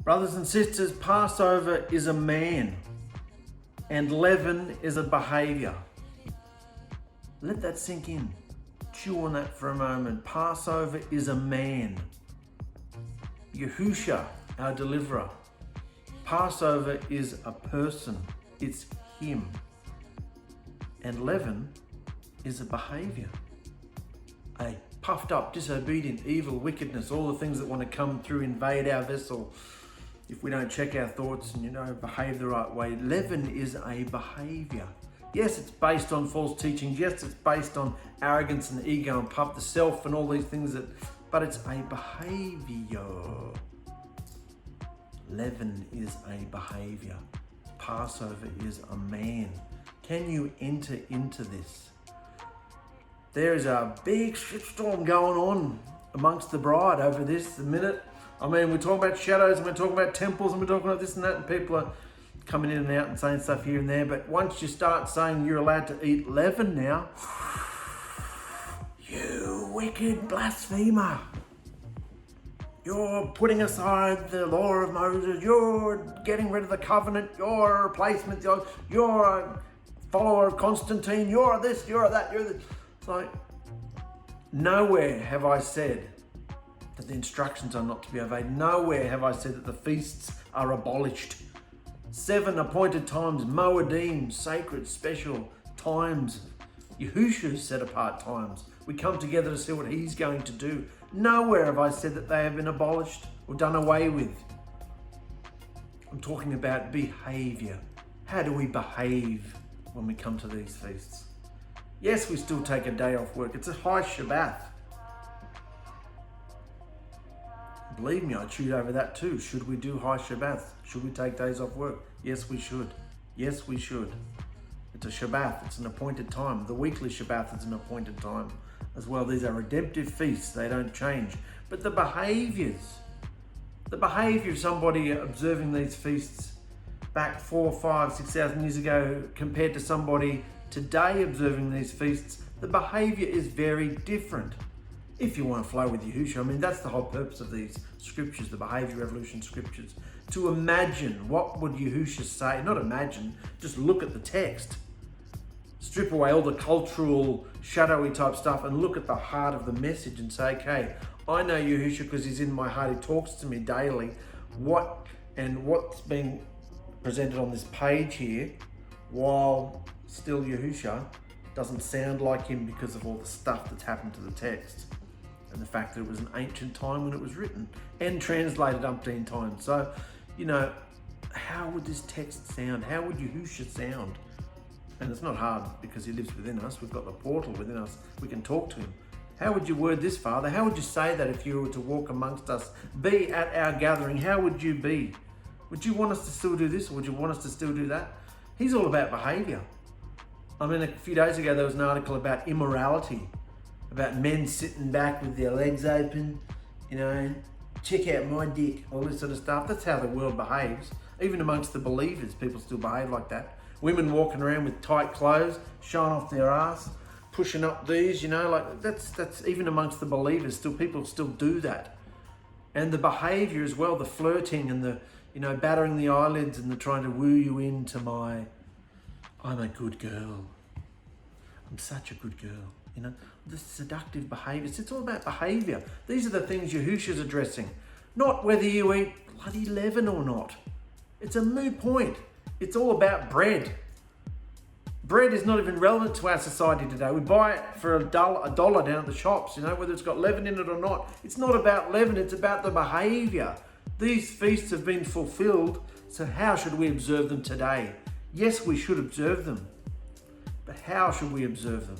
Brothers and sisters, Passover is a man and leaven is a behavior. Let that sink in. Chew on that for a moment. Passover is a man. Yahusha, our deliverer. Passover is a person. It's him. And leaven is a behavior. A puffed up, disobedient, evil, wickedness, all the things that want to come through, invade our vessel if we don't check our thoughts and, behave the right way. Leaven is a behavior. Yes, it's based on false teachings. Yes, it's based on arrogance and ego and puff the self and all these things but it's a behavior. Leaven is a behavior. Passover is a man. Can you enter into this? There is a big shitstorm going on amongst the bride over this the minute. I mean, we're talking about shadows and we're talking about temples and we're talking about this and that, and people are coming in and out and saying stuff here and there. But once you start saying you're allowed to eat leaven now, you wicked blasphemer. You're putting aside the law of Moses. You're getting rid of the covenant. You're a replacement. You're a follower of Constantine. You're this, you're that, you're this. It's like, nowhere have I said that the instructions are not to be obeyed. Nowhere have I said that the feasts are abolished. 7 appointed times, Moedim, sacred, special times. Yahusha's set apart times. We come together to see what he's going to do. Nowhere have I said that they have been abolished or done away with. I'm talking about behavior. How do we behave when we come to these feasts? Yes, we still take a day off work. It's a high Shabbat. Believe me, I chewed over that too. Should we do high Shabbat? Should we take days off work? Yes, we should. Yes, we should. It's a Shabbat. It's an appointed time. The weekly Shabbat is an appointed time as well. These are redemptive feasts. They don't change. But the behavior of somebody observing these feasts back 4, 5, 6,000 years ago compared to somebody today observing these feasts, the behavior is very different. If you want to flow with Yahusha, I mean, that's the whole purpose of these scriptures, the behavior revolution scriptures. To imagine what would Yahusha say, not imagine, just look at the text. Strip away all the cultural, shadowy type stuff and look at the heart of the message and say, okay, I know Yahusha because he's in my heart, he talks to me daily. What's being presented on this page here, while still Yahusha doesn't sound like him because of all the stuff that's happened to the text and the fact that it was an ancient time when it was written and translated umpteen times. So, how would this text sound? How would Yahusha sound? And it's not hard because he lives within us. We've got the portal within us. We can talk to him. How would you word this, Father? How would you say that if you were to walk amongst us, be at our gathering? How would you be? Would you want us to still do this or would you want us to still do that? He's all about behavior. I mean, a few days ago, there was an article about immorality, about men sitting back with their legs open, check out my dick, all this sort of stuff. That's how the world behaves. Even amongst the believers, people still behave like that. Women walking around with tight clothes, showing off their ass, pushing up these, that's even amongst the believers, people still do that. And the behavior as well, the flirting and the, battering the eyelids and the trying to woo you into I'm a good girl. I'm such a good girl. The seductive behaviors. It's all about behavior. These are the things Yahusha's addressing. Not whether you eat bloody leaven or not. It's a moot point. It's all about bread. Bread is not even relevant to our society today. We buy it for $1 down at the shops, whether it's got leaven in it or not. It's not about leaven, it's about the behavior. These feasts have been fulfilled, so how should we observe them today? Yes, we should observe them, but how should we observe them?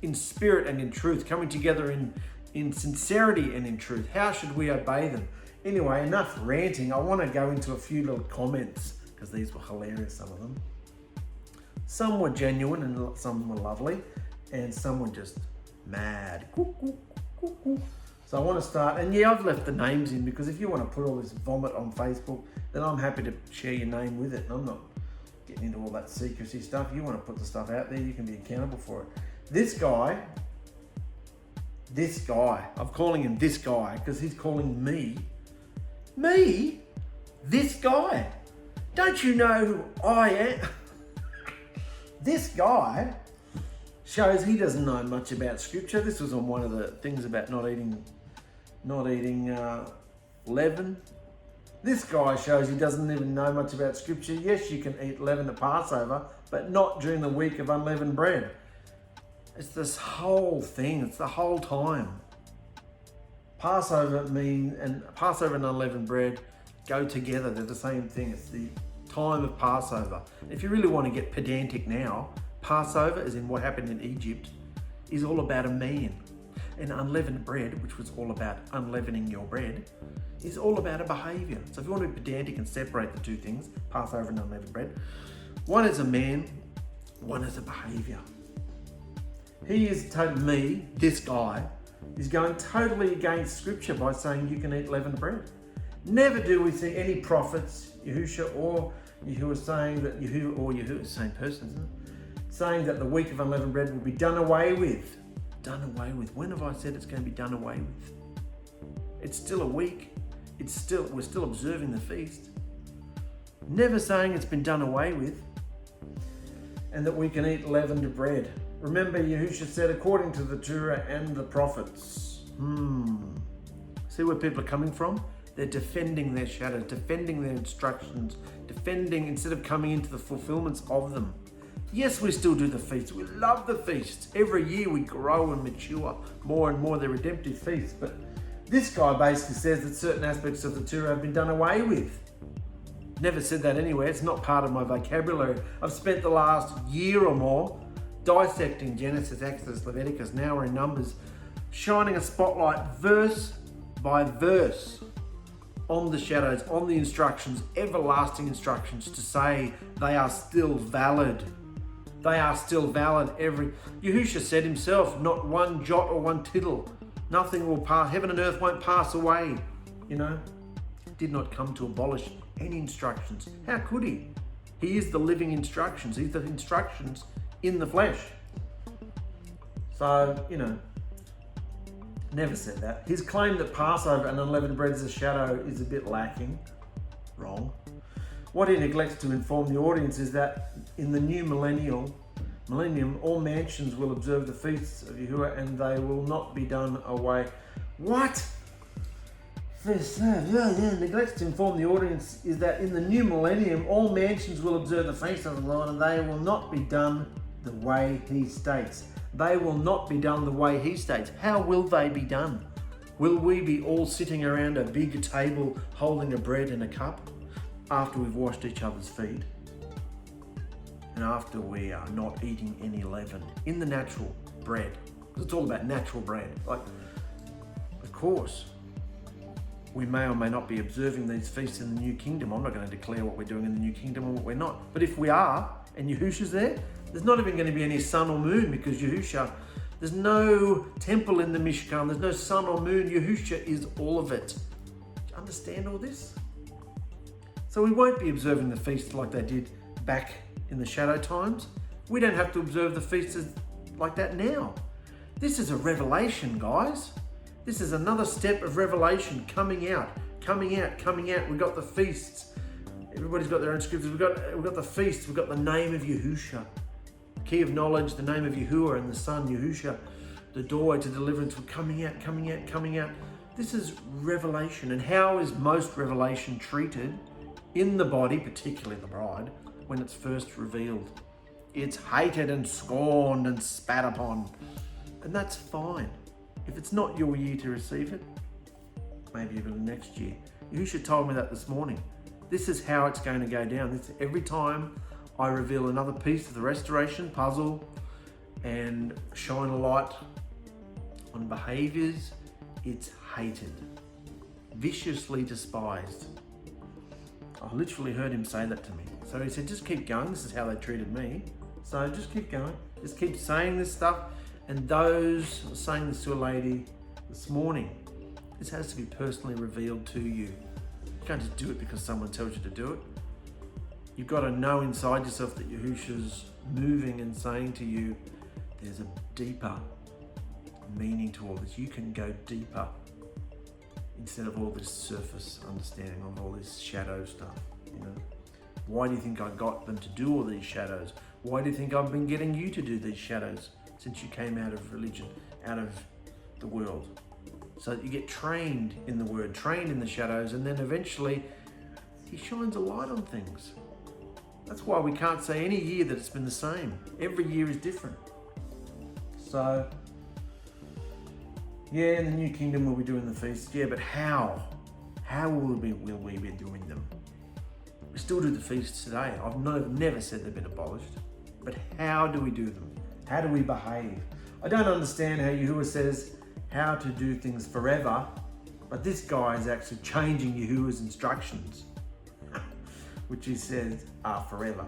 In spirit and in truth, coming together in sincerity and in truth. How should we obey them? Anyway, enough ranting. I want to go into a few little comments because these were hilarious, some of them. Some were genuine and some were lovely, and some were just mad. So I want to start, and yeah, I've left the names in because if you want to put all this vomit on Facebook, then I'm happy to share your name with it, and I'm not getting into all that secrecy stuff. You want to put the stuff out there, you can be accountable for it. This guy, I'm calling him this guy because he's calling me, This guy. Don't you know who I am? This guy shows he doesn't know much about scripture. This was on one of the things about not eating leaven. This guy shows he doesn't even know much about scripture. Yes, you can eat leaven at Passover, but not during the week of unleavened bread. It's this whole thing. It's the whole time. Passover and unleavened bread go together. They're the same thing. It's the time of Passover. If you really want to get pedantic now, Passover, as in what happened in Egypt, is all about a man. And unleavened bread, which was all about unleavening your bread, is all about a behaviour. So if you want to be pedantic and separate the two things, Passover and unleavened bread, one is a man, one is a behaviour. He is this guy, is going totally against scripture by saying you can eat leavened bread. Never do we see any prophets, Yahusha or Yahuwah, saying that Yahuwah is the same person, isn't it? Saying that the week of unleavened bread will be done away with. Done away with. When have I said it's going to be done away with? It's still a week. We're still observing the feast. Never saying it's been done away with. And that we can eat leavened bread. Remember, Yahusha said, according to the Torah and the prophets. See where people are coming from? They're defending their shadows, defending their instructions, instead of coming into the fulfillments of them. Yes, we still do the feasts. We love the feasts. Every year we grow and mature more and more. They're redemptive feasts. But this guy basically says that certain aspects of the Torah have been done away with. Never said that anywhere. It's not part of my vocabulary. I've spent the last year or more dissecting Genesis, Exodus, Leviticus. Now we're in Numbers, shining a spotlight verse by verse on the shadows, on the instructions, everlasting instructions, to say they are still valid. They are still valid. Yahusha said himself, not one jot or one tittle, nothing will pass, heaven and earth won't pass away. Did not come to abolish any instructions. How could he? He is the living instructions. He's the instructions in the flesh. So, never said that. His claim that Passover and unleavened bread is a shadow is a bit lacking. Wrong. What he neglects to inform the audience is that in the new millennium, all mansions will observe the feasts of Yahuwah and they will not be done away. What? Neglects to inform the audience is that in the new millennium, all mansions will observe the feast of the Lord and they will not be done the way he states. They will not be done the way he states. How will they be done? Will we be all sitting around a big table holding a bread and a cup after we've washed each other's feet? And after we are not eating any leaven in the natural bread? Because it's all about natural bread. Of course, we may or may not be observing these feasts in the new kingdom. I'm not going to declare what we're doing in the new kingdom or what we're not. But if we are, and Yahusha's there, there's not even going to be any sun or moon, because Yahusha, there's no temple in the Mishkan, there's no sun or moon. Yahusha is all of it. Do you understand all this? So we won't be observing the feast like they did back in the shadow times. We don't have to observe the feasts like that now. This is a revelation, guys. This is another step of revelation coming out. We've got the feasts. Everybody's got their own scriptures. We've got the feasts. We've got the name of Yahusha. Key of knowledge, the name of Yahuwah and the Son, Yahusha. The doorway to deliverance. We're coming out. This is revelation. And how is most revelation treated in the body, particularly the bride, when it's first revealed? It's hated and scorned and spat upon. And that's fine. If it's not your year to receive it, maybe even next year. Yahusha told me that this morning. This is how it's going to go down. Every time I reveal another piece of the restoration puzzle and shine a light on behaviours, it's hated, viciously despised. I literally heard him say that to me. So he said, just keep going. This is how they treated me. So just keep going. Just keep saying this stuff. And I was saying this to a lady this morning. This has to be personally revealed to you. You can't just do it because someone tells you to do it. You've got to know inside yourself that Yahusha's moving and saying to you, there's a deeper meaning to all this. You can go deeper instead of all this surface understanding of all this shadow stuff, you know? Why do you think I got them to do all these shadows? Why do you think I've been getting you to do these shadows since you came out of religion, out of the world? So that you get trained in the word, trained in the shadows, and then eventually he shines a light on things. That's why we can't say any year that it's been the same. Every year is different. So, yeah, in the new kingdom we'll be doing the feasts. Yeah, but how? How will we be doing them? We still do the feasts today. I've never said they've been abolished. But how do we do them? How do we behave? I don't understand how Yahuwah says how to do things forever, but this guy is actually changing Yahuwah's instructions, which he says are forever.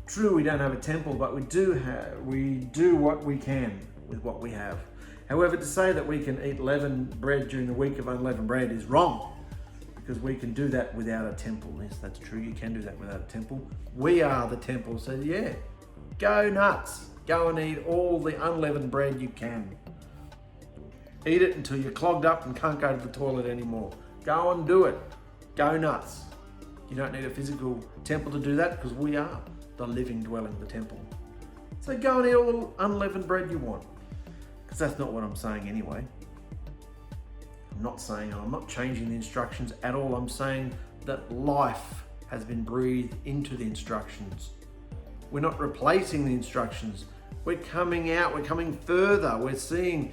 True, we don't have a temple, but we do what we can with what we have. However, to say that we can eat leavened bread during the week of unleavened bread is wrong, because we can do that without a temple. Yes, that's true. You can do that without a temple. We are the temple, so yeah, go nuts. Go and eat all the unleavened bread you can. Eat it until you're clogged up and can't go to the toilet anymore. Go and do it. Go nuts. You don't need a physical temple to do that, because we are the living dwelling, the temple. So go and eat all the unleavened bread you want. Because that's not what I'm saying anyway. I'm not changing the instructions at all. I'm saying that life has been breathed into the instructions. We're not replacing the instructions. We're coming out, we're coming further. We're seeing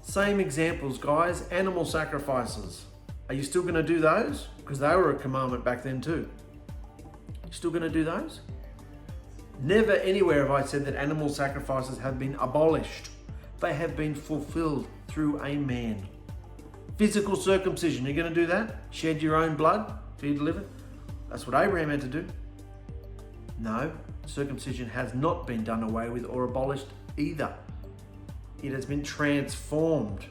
same examples, guys. Animal sacrifices. Are you still going to do those? Because they were a commandment back then too. You still going to do those? Never anywhere have I said that animal sacrifices have been abolished. They have been fulfilled through a man. Physical circumcision, you're going to do that? Shed your own blood for you to live it? That's what Abraham had to do. No, circumcision has not been done away with or abolished either. It has been transformed.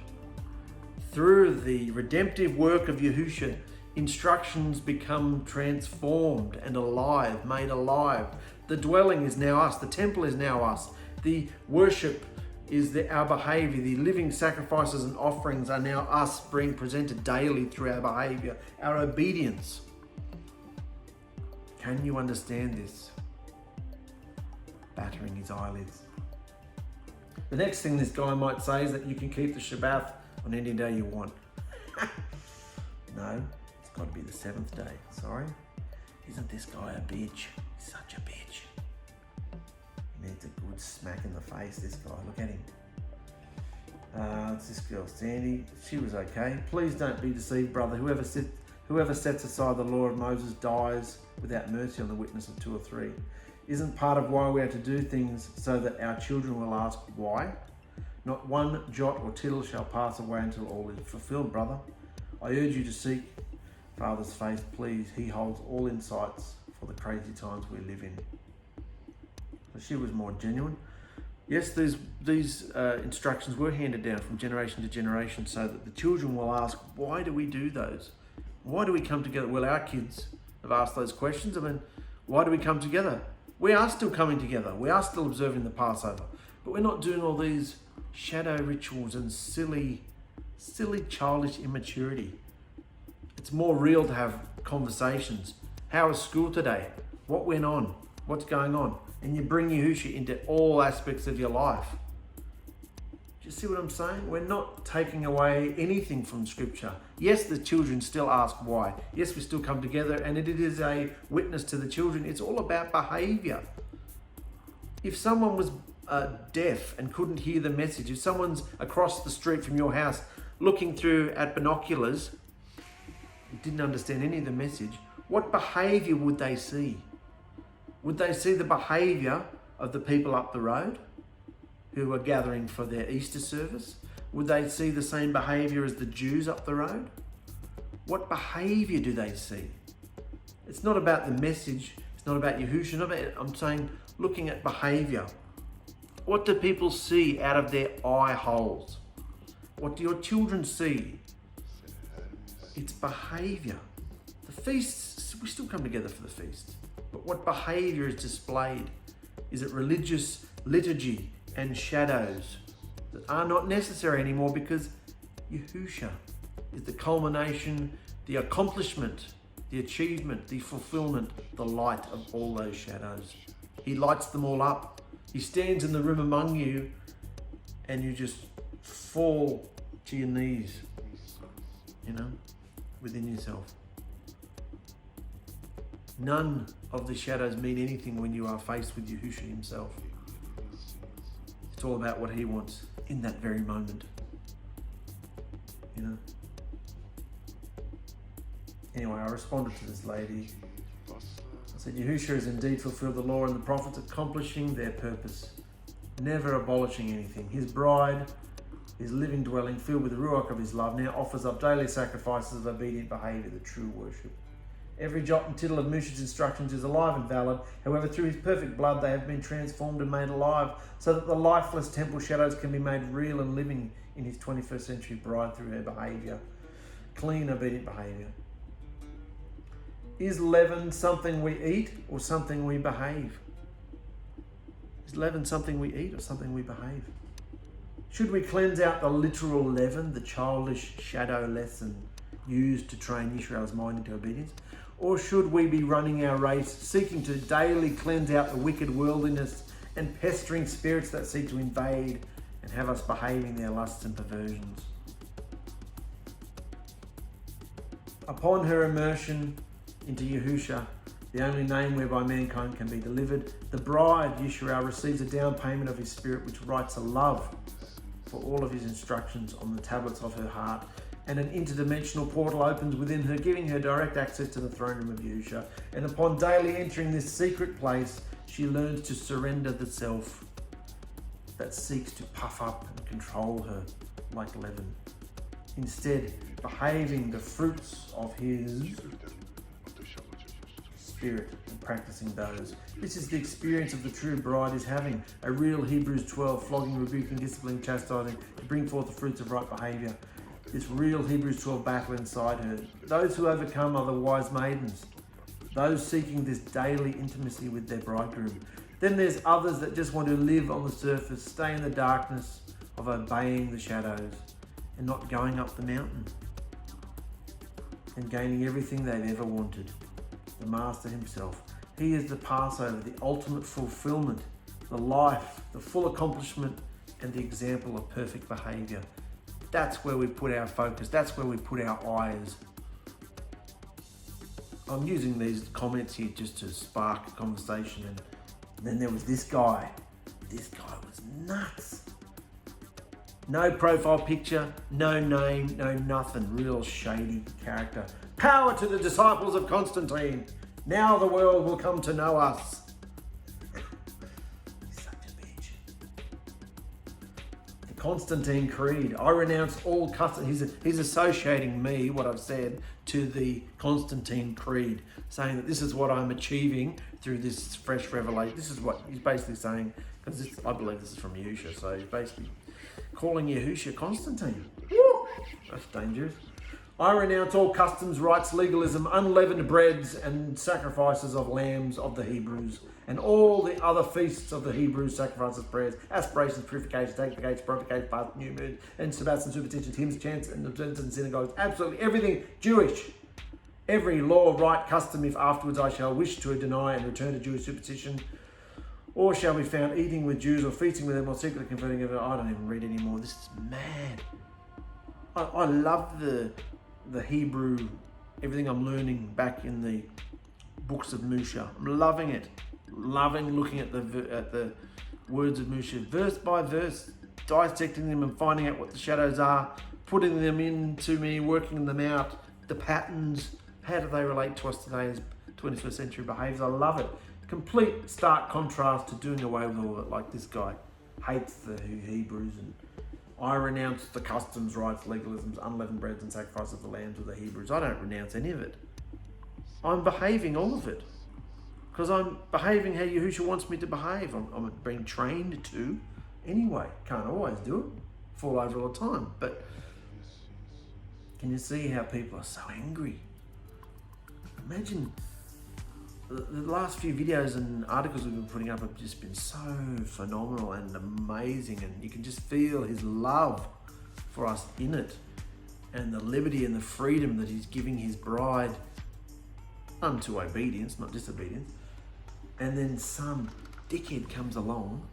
Through the redemptive work of Yahusha, instructions become transformed and alive, made alive. The dwelling is now us. The temple is now us. The worship is our behavior. The living sacrifices and offerings are now us, being presented daily through our behavior, our obedience. Can you understand this? Battering his eyelids. The next thing this guy might say is that you can keep the Shabbat on any day you want. No, it's got to be the seventh day. Sorry. Isn't this guy a bitch? Such a bitch. He needs a good smack in the face, this guy. Look at him. It's this girl, Sandy. She was okay. Please don't be deceived, brother. Whoever sets aside the law of Moses dies without mercy on the witness of 2 or 3. Isn't part of why we have to do things so that our children will ask why? Not one jot or tittle shall pass away until all is fulfilled, brother. I urge you to seek Father's face, please. He holds all insights for the crazy times we live in. So she was more genuine. Yes, these instructions were handed down from generation to generation so that the children will ask, why do we do those? Why do we come together? Well, our kids have asked those questions. I mean, why do we come together? We are still coming together. We are still observing the Passover. But we're not doing all these shadow rituals and silly childish immaturity. It's more real to have conversations. How was school today? What went on? What's going on? And you bring Yahusha into all aspects of your life. Do you see what I'm saying? We're not taking away anything from Scripture. Yes, the children still ask why. Yes, we still come together, and it is a witness to the children. It's all about behavior. If someone was deaf and couldn't hear the message, if someone's across the street from your house looking through at binoculars, didn't understand any of the message, what behavior would they see? Would they see the behavior of the people up the road who are gathering for their Easter service? Would they see the same behavior as the Jews up the road? What behavior do they see? It's not about the message. It's not about Yahusha. I'm saying looking at behavior. What do people see out of their eye holes? What do your children see? It's behavior. The feasts, we still come together for the feasts. But what behavior is displayed? Is it religious liturgy and shadows that are not necessary anymore because Yahusha is the culmination, the accomplishment, the achievement, the fulfillment, the light of all those shadows. He lights them all up. He stands in the room among you and you just fall to your knees, within yourself. None of the shadows mean anything when you are faced with Yahusha himself. It's all about what he wants in that very moment. Anyway, I responded to this lady. I said, Yahusha has indeed fulfilled the law and the prophets, accomplishing their purpose, never abolishing anything. His bride, his living dwelling, filled with the ruach of his love, now offers up daily sacrifices of obedient behaviour, the true worship. Every jot and tittle of Musha's instructions is alive and valid. However, through his perfect blood, they have been transformed and made alive, so that the lifeless temple shadows can be made real and living in his 21st century bride through her behaviour, clean, obedient behaviour. Is leaven something we eat or something we behave? Is leaven something we eat or something we behave? Should we cleanse out the literal leaven, the childish shadow lesson used to train Israel's mind into obedience? Or should we be running our race, seeking to daily cleanse out the wicked worldliness and pestering spirits that seek to invade and have us behaving their lusts and perversions? Upon her immersion into Yahusha, the only name whereby mankind can be delivered, the bride, Yisrael, receives a down payment of his spirit, which writes a love for all of his instructions on the tablets of her heart, and an interdimensional portal opens within her, giving her direct access to the throne room of Yahusha. And upon daily entering this secret place, she learns to surrender the self that seeks to puff up and control her like leaven. Instead, behaving the fruits of his spirit and practicing those. This is the experience of the true bride is having a real Hebrews 12, flogging, rebuking, disciplining, chastising to bring forth the fruits of right behaviour. This real Hebrews 12 battle inside her. Those who overcome are the wise maidens, those seeking this daily intimacy with their bridegroom. Then there's others that just want to live on the surface, stay in the darkness of obeying the shadows and not going up the mountain and gaining everything they've ever wanted. The Master himself. He is the Passover, the ultimate fulfillment, the life, the full accomplishment, and the example of perfect behaviour. That's where we put our focus. That's where we put our eyes. I'm using these comments here just to spark a conversation. And then there was this guy. This guy was nuts. No profile picture, no name, no nothing. Real shady character. Power to the disciples of Constantine. Now the world will come to know us. He's such a bitch. The Constantine Creed. I renounce all customs. He's associating me, what I've said, to the Constantine Creed, saying that this is what I'm achieving through this fresh revelation. This is what he's basically saying, because I believe this is from Yahusha, so he's basically calling Yahusha Constantine. Woo! That's dangerous. I renounce all customs, rites, legalism, unleavened breads and sacrifices of lambs of the Hebrews, and all the other feasts of the Hebrews, sacrifices, prayers, aspirations, purifications, sanctifications, propitiations, fasts, new moons, and sabbats and superstitions, hymns, chants, and observances and synagogues. Absolutely everything Jewish. Every law, rite, custom, if afterwards I shall wish to deny and return to Jewish superstition, or shall be found eating with Jews or feasting with them or secretly converting them. I don't even read anymore. This is mad. I love the Hebrew, everything I'm learning back in the books of Musha. I'm loving it. Loving looking at the words of Musha, verse by verse, dissecting them and finding out what the shadows are, putting them into me, working them out, the patterns, how do they relate to us today as 21st century behaviours. I love it. Complete stark contrast to doing away with all of it, like this guy hates the Hebrews and I renounce the customs, rites, legalisms, unleavened breads and sacrifices of the lambs of the Hebrews. I don't renounce any of it. I'm behaving all of it. Because I'm behaving how Yahusha wants me to behave. I'm being trained to anyway. Can't always do it. Fall over all the time. But can you see how people are so angry? Imagine the last few videos and articles we've been putting up have just been so phenomenal and amazing, and you can just feel his love for us in it. and the liberty and the freedom that he's giving his bride unto obedience, not disobedience. And then some dickhead comes along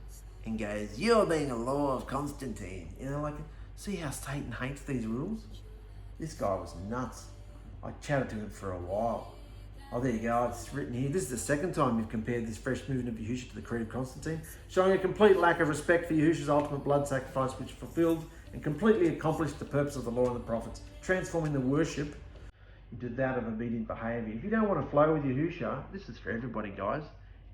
and goes, "You're being a law of Constantine." You know, like, see how Satan hates these rules? This guy was nuts. I chatted to him for a while. Oh, there you go, it's written here. This is the second time we've compared this fresh movement of Yahusha to the creed of Constantine, showing a complete lack of respect for Yahusha's ultimate blood sacrifice, which fulfilled and completely accomplished the purpose of the law and the prophets, transforming the worship into that of obedient behaviour. If you don't want to flow with Yahusha, this is for everybody, guys.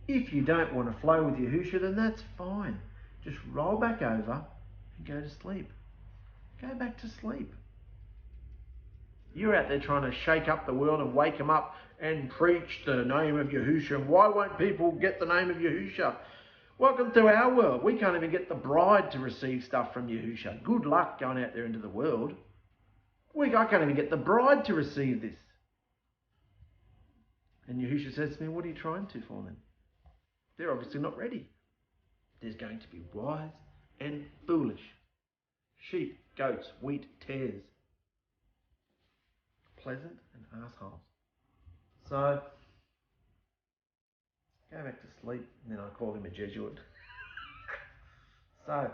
If you don't want to flow with Yahusha, then that's fine. Just roll back over and go to sleep. Go back to sleep. You're out there trying to shake up the world and wake them up and preach the name of Yahusha. And why won't people get the name of Yahusha? Welcome to our world. We can't even get the bride to receive stuff from Yahusha. Good luck going out there into the world. I can't even get the bride to receive this. And Yahusha says to me, what are you trying to for them? They're obviously not ready. There's going to be wise and foolish. Sheep, goats, wheat, tares. Pleasant and assholes. So, go back to sleep, and then I call him a Jesuit. So,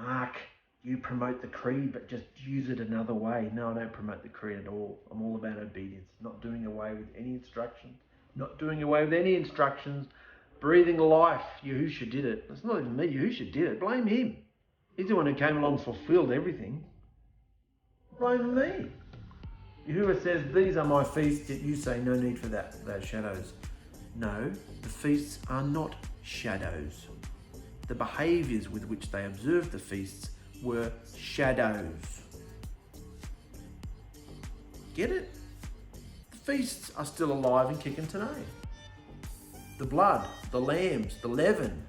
Mark, you promote the creed, but just use it another way. No, I don't promote the creed at all. I'm all about obedience, not doing away with any instructions, breathing life. Yahusha did it. It's not even me, Yahusha did it. Blame him. He's the one who came along and fulfilled everything. Blame me. Yahuwah says, these are my feasts, yet you say no need for those shadows. No, the feasts are not shadows. The behaviours with which they observed the feasts were shadows. Get it? The feasts are still alive and kicking today. The blood, the lambs, the leaven,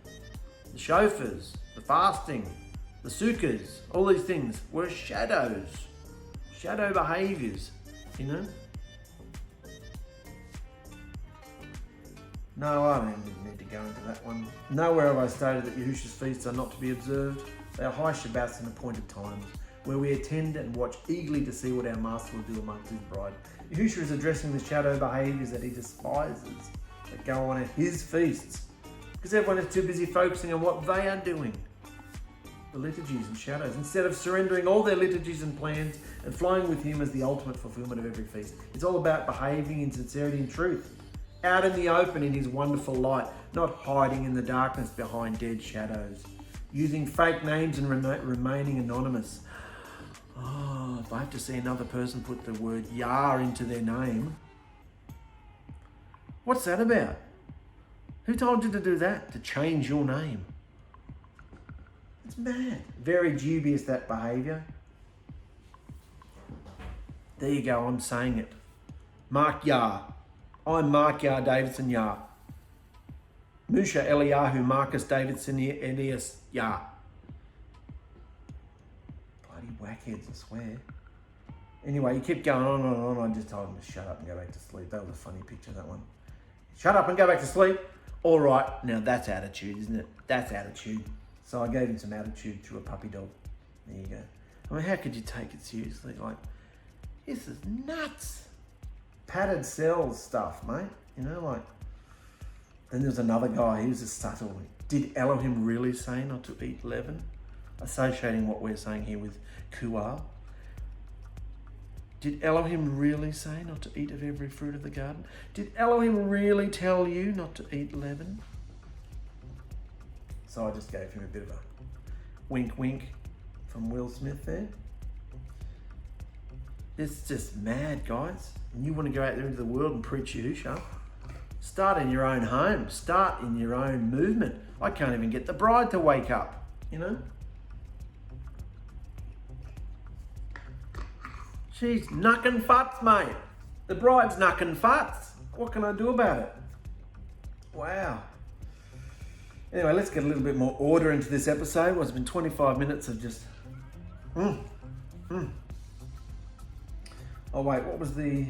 the shofars, the fasting, the sukkahs, all these things were shadows. Shadow behaviours. You know? No, I don't even need to go into that one. Nowhere have I stated that Yahusha's feasts are not to be observed. They are high Shabbats and appointed times, where we attend and watch eagerly to see what our Master will do amongst his bride. Yahusha is addressing the shadow behaviours that he despises, that go on at his feasts, because everyone is too busy focusing on what they are doing. The liturgies and shadows, instead of surrendering all their liturgies and plans and flying with him as the ultimate fulfillment of every feast. It's all about behaving in sincerity and truth, out in the open in his wonderful light, not hiding in the darkness behind dead shadows, using fake names and remaining anonymous. Oh, if I have to see another person put the word Yah into their name, what's that about? Who told you to do that? To change your name? It's mad. Very dubious, that behaviour. There you go, I'm saying it. Mark Yah. I'm Mark Yah Davidson Yah. Musha Eliyahu Marcus Davidson Aeneas Yah. Bloody whackheads, I swear. Anyway, you keep going on and on. I just told him to shut up and go back to sleep. That was a funny picture, that one. Shut up and go back to sleep. All right, now that's attitude, isn't it? That's attitude. So I gave him some attitude through a puppy dog. There you go. I mean, how could you take it seriously? Like, this is nuts. Padded cells stuff, mate. You know, like. Then there's another guy, he was a subtle. Did Elohim really say not to eat leaven? Associating what we're saying here with kual. Did Elohim really say not to eat of every fruit of the garden? Did Elohim really tell you not to eat leaven? So I just gave him a bit of a wink wink from Will Smith there. It's just mad, guys. And you want to go out there into the world and preach Yahusha? Start in your own home. Start in your own movement. I can't even get the bride to wake up, you know? She's knucking futs, mate. The bride's knucking futs. What can I do about it? Wow. Anyway, let's get a little bit more order into this episode. Well, it's been 25 minutes of just... Oh wait, what was the...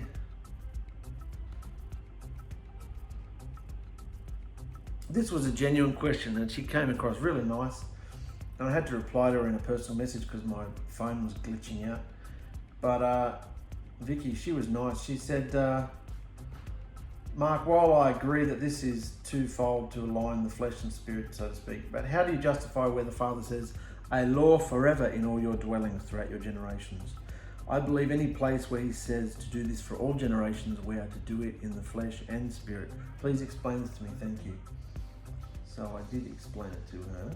This was a genuine question and she came across really nice. And I had to reply to her in a personal message because my phone was glitching out. But Vicky, she was nice. She said, Mark, while I agree that this is twofold to align the flesh and spirit, so to speak, but how do you justify where the Father says, a law forever in all your dwellings throughout your generations? I believe any place where he says to do this for all generations, we are to do it in the flesh and spirit. Please explain this to me, thank you. So I did explain it to her.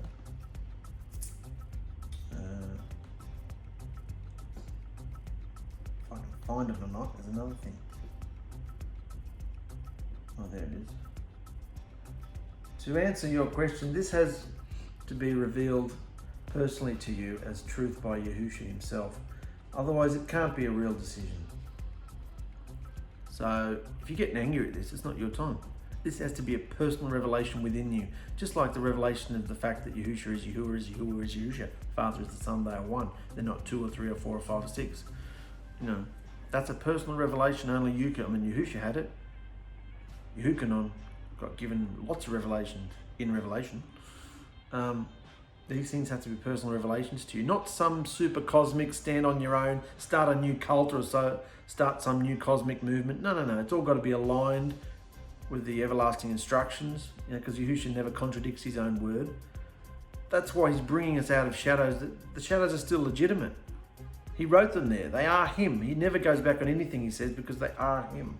If I can find it or not is another thing. Oh, there it is. To answer your question, this has to be revealed personally to you as truth by Yahusha himself. Otherwise, it can't be a real decision. So, if you're getting angry at this, it's not your time. This has to be a personal revelation within you. Just like the revelation of the fact that Yahusha is Yahuwah is Yahuwah is Yahusha. Father is the Son, they are one. They're not two or three or four or five or six. You know, that's a personal revelation only you can. I mean, Yahusha had it. Yehukanon got given lots of revelations in Revelation. These things have to be personal revelations to you, not some super cosmic stand on your own, start a new cult or so, start some new cosmic movement. No. It's all got to be aligned with the everlasting instructions, because Yahusha never contradicts his own word. That's why he's bringing us out of shadows. The shadows are still legitimate. He wrote them there. They are him. He never goes back on anything he says because they are him.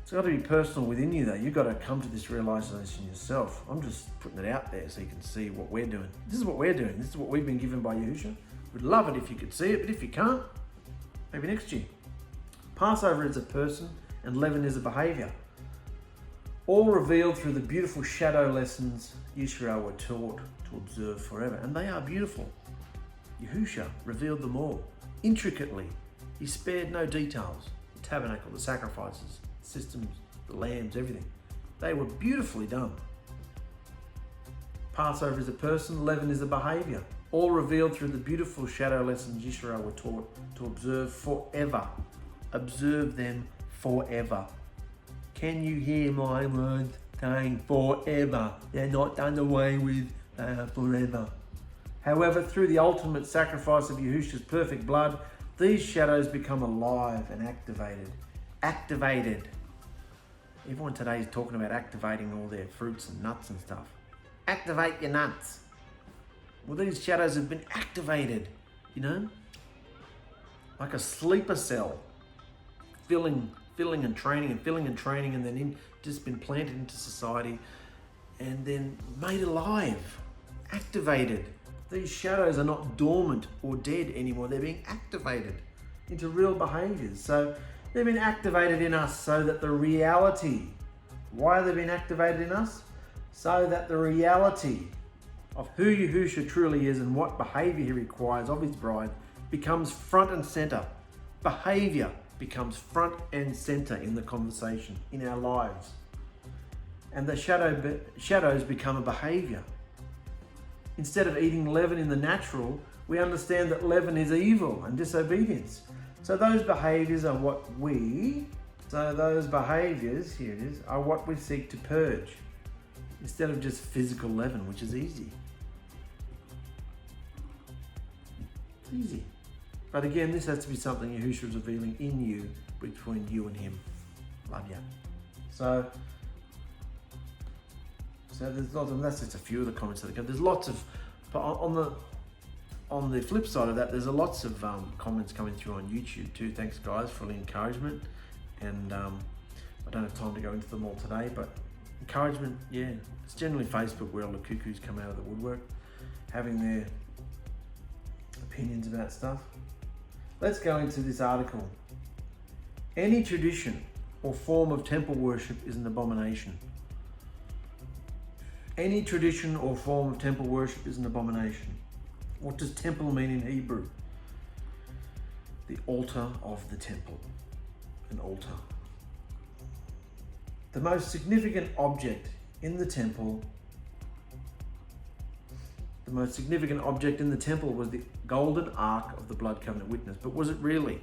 It's got to be personal within you, though. You've got to come to this realization yourself. I'm just putting it out there so you can see what we're doing. This is what we're doing. This is what we've been given by Yahusha. We'd love it if you could see it, but if you can't, maybe next year. Passover is a person and leaven is a behavior. All revealed through the beautiful shadow lessons Yisrael were taught to observe forever. And they are beautiful. Yahusha revealed them all, intricately. He spared no details. The tabernacle, the sacrifices, systems, the lambs, everything. They were beautifully done. Passover is a person, leaven is a behavior, all revealed through the beautiful shadow lessons Yisrael were taught to observe forever. Observe them forever. Can you hear my words saying forever? They're not done away with, they are forever. However, through the ultimate sacrifice of Yahusha's perfect blood, these shadows become alive and activated. Activated. Everyone today is talking about activating all their fruits and nuts and stuff. Activate your nuts. Well, these shadows have been activated, like a sleeper cell, filling and training and then just been planted into society and then made alive, activated. These shadows are not dormant or dead anymore. They're being activated into real behaviors. So they've been activated in us so that the reality, why have they been activated in us? So that the reality of who Yahusha truly is and what behavior he requires of his bride becomes front and center. Behavior becomes front and center in the conversation, in our lives. And the shadows become a behavior. Instead of eating leaven in the natural, we understand that leaven is evil and disobedience. So those behaviors, here it is, are what we seek to purge. Instead of just physical leaven, which is easy. It's easy. But again, this has to be something Yahusha is revealing in you, between you and him. Love ya. So there's lots of, that's just a few of the comments that come. There's lots of, on the flip side of that, there's lots of comments coming through on YouTube too. Thanks guys for the encouragement. And I don't have time to go into them all today, but encouragement, yeah. It's generally Facebook where all the cuckoos come out of the woodwork, having their opinions about stuff. Let's go into this article. Any tradition or form of temple worship is an abomination. Any tradition or form of temple worship is an abomination. What does temple mean in Hebrew? The altar of the temple. An altar. The most significant object in the temple was the golden ark of the blood covenant witness. But was it really?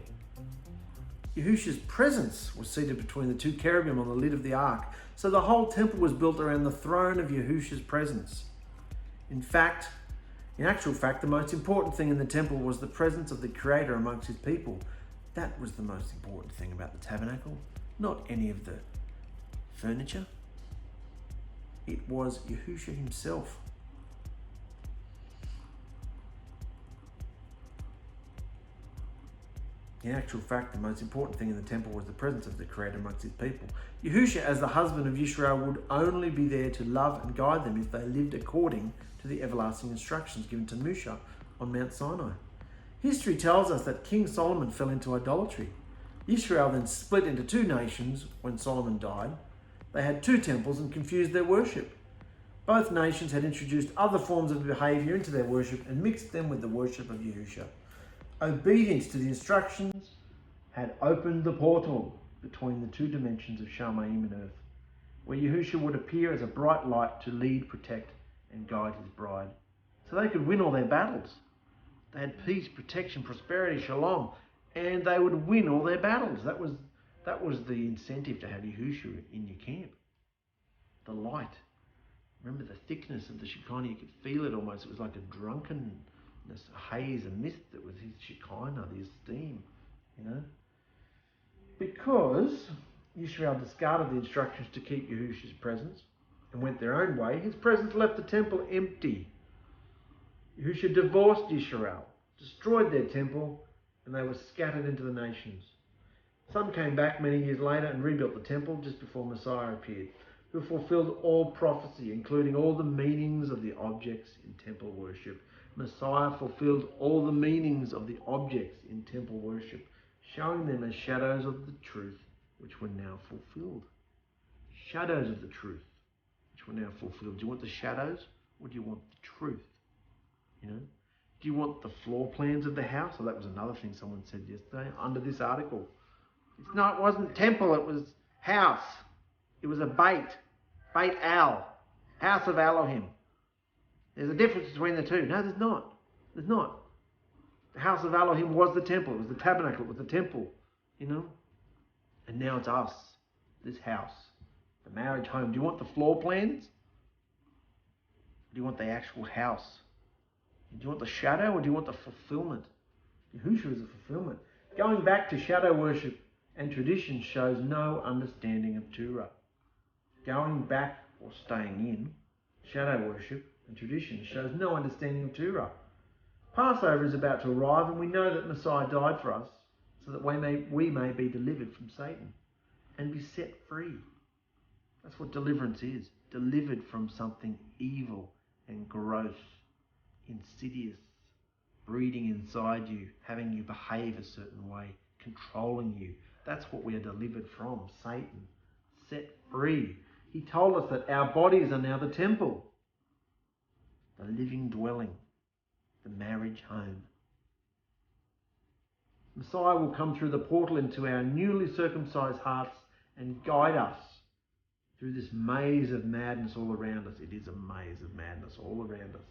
Yahusha's presence was seated between the two cherubim on the lid of the ark. So the whole temple was built around the throne of Yahusha's presence. In fact, In actual fact, the most important thing in the temple was the presence of the Creator amongst his people. That was the most important thing about the tabernacle, not any of the furniture. It was Yahusha himself. In actual fact, the most important thing in the temple was the presence of the Creator amongst his people. Yahusha, as the husband of Yisrael, would only be there to love and guide them if they lived according to the everlasting instructions given to Moshe on Mount Sinai. History tells us that King Solomon fell into idolatry. Israel then split into two nations when Solomon died. They had two temples and confused their worship. Both nations had introduced other forms of behavior into their worship and mixed them with the worship of Yahusha. Obedience to the instructions had opened the portal between the two dimensions of Shamayim and earth, where Yahusha would appear as a bright light to lead, protect, and guide his bride, so they could win all their battles. They had peace, protection, prosperity, shalom, and they would win all their battles. That was the incentive to have Yahusha in your camp. The light. Remember the thickness of the Shekinah, you could feel it almost. It was like a drunkenness, a haze, a mist that was his Shekinah, the esteem, Because Israel discarded the instructions to keep Yahusha's presence and went their own way, his presence left the temple empty. Yahusha divorced Israel, destroyed their temple, and they were scattered into the nations. Some came back many years later and rebuilt the temple just before Messiah appeared, who fulfilled all prophecy, including all the meanings of the objects in temple worship. Messiah fulfilled all the meanings of the objects in temple worship, showing them as shadows of the truth, which were now fulfilled. Shadows of the truth, which were now fulfilled. Do you want the shadows, or do you want the truth? Do you want the floor plans of the house? Or that was another thing someone said yesterday under this article. It wasn't temple, it was house. It was a Beit El, house of Elohim. There's a difference between the two. No, there's not. There's not. The house of Elohim was the temple. It was the tabernacle. It was the temple, And now it's us, this house, the marriage home. Do you want the floor plans? Do you want the actual house? Do you want the shadow, or do you want the fulfillment? Yahusha is a fulfillment. Going back to shadow worship and tradition shows no understanding of Torah. Going back or staying in shadow worship and tradition shows no understanding of Torah. Passover is about to arrive, and we know that Messiah died for us so that we may be delivered from Satan and be set free. That's what deliverance is. Delivered from something evil and gross, insidious, breeding inside you, having you behave a certain way, controlling you. That's what we are delivered from, Satan. Set free. He told us that our bodies are now the temple, the living dwelling, the marriage home. Messiah will come through the portal into our newly circumcised hearts and guide us through this maze of madness all around us. It is a maze of madness all around us,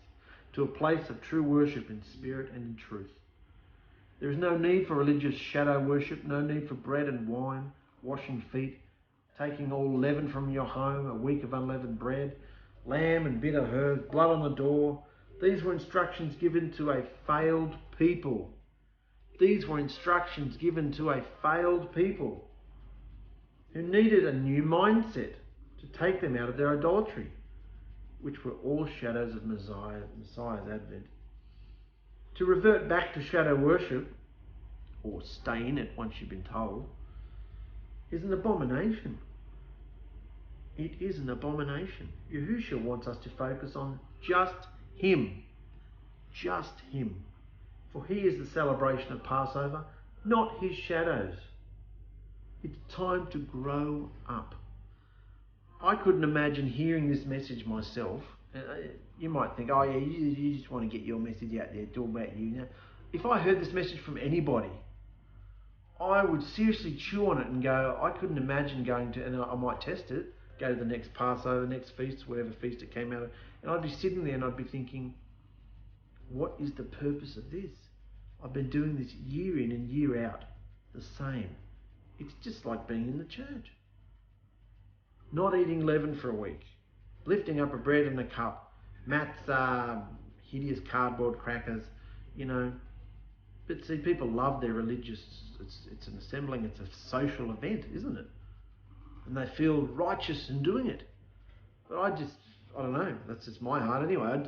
to a place of true worship in spirit and in truth. There is no need for religious shadow worship, no need for bread and wine, washing feet, taking all leaven from your home, a week of unleavened bread, lamb and bitter herbs, blood on the door. These were instructions given to a failed people. These were instructions given to a failed people who needed a new mindset to take them out of their idolatry, which were all shadows of Messiah's advent. To revert back to shadow worship, or stay in it once you've been told, is an abomination. It is an abomination. Yahusha wants us to focus on just him. Just him. For he is the celebration of Passover, not his shadows. It's time to grow up. I couldn't imagine hearing this message myself. You might think, oh yeah, you just want to get your message out there, talk about you. Now, if I heard this message from anybody, I would seriously chew on it and go, I couldn't imagine going to, and I might test it, go to the next Passover, next feast, whatever feast it came out of, and I'd be sitting there and I'd be thinking, what is the purpose of this? I've been doing this year in and year out, the same. It's just like being in the church. Not eating leaven for a week, lifting up a bread and a cup, matzah, hideous cardboard crackers, you know. But see, people love their religious, it's an assembling, it's a social event, isn't it? And they feel righteous in doing it. But I don't know, that's just my heart anyway.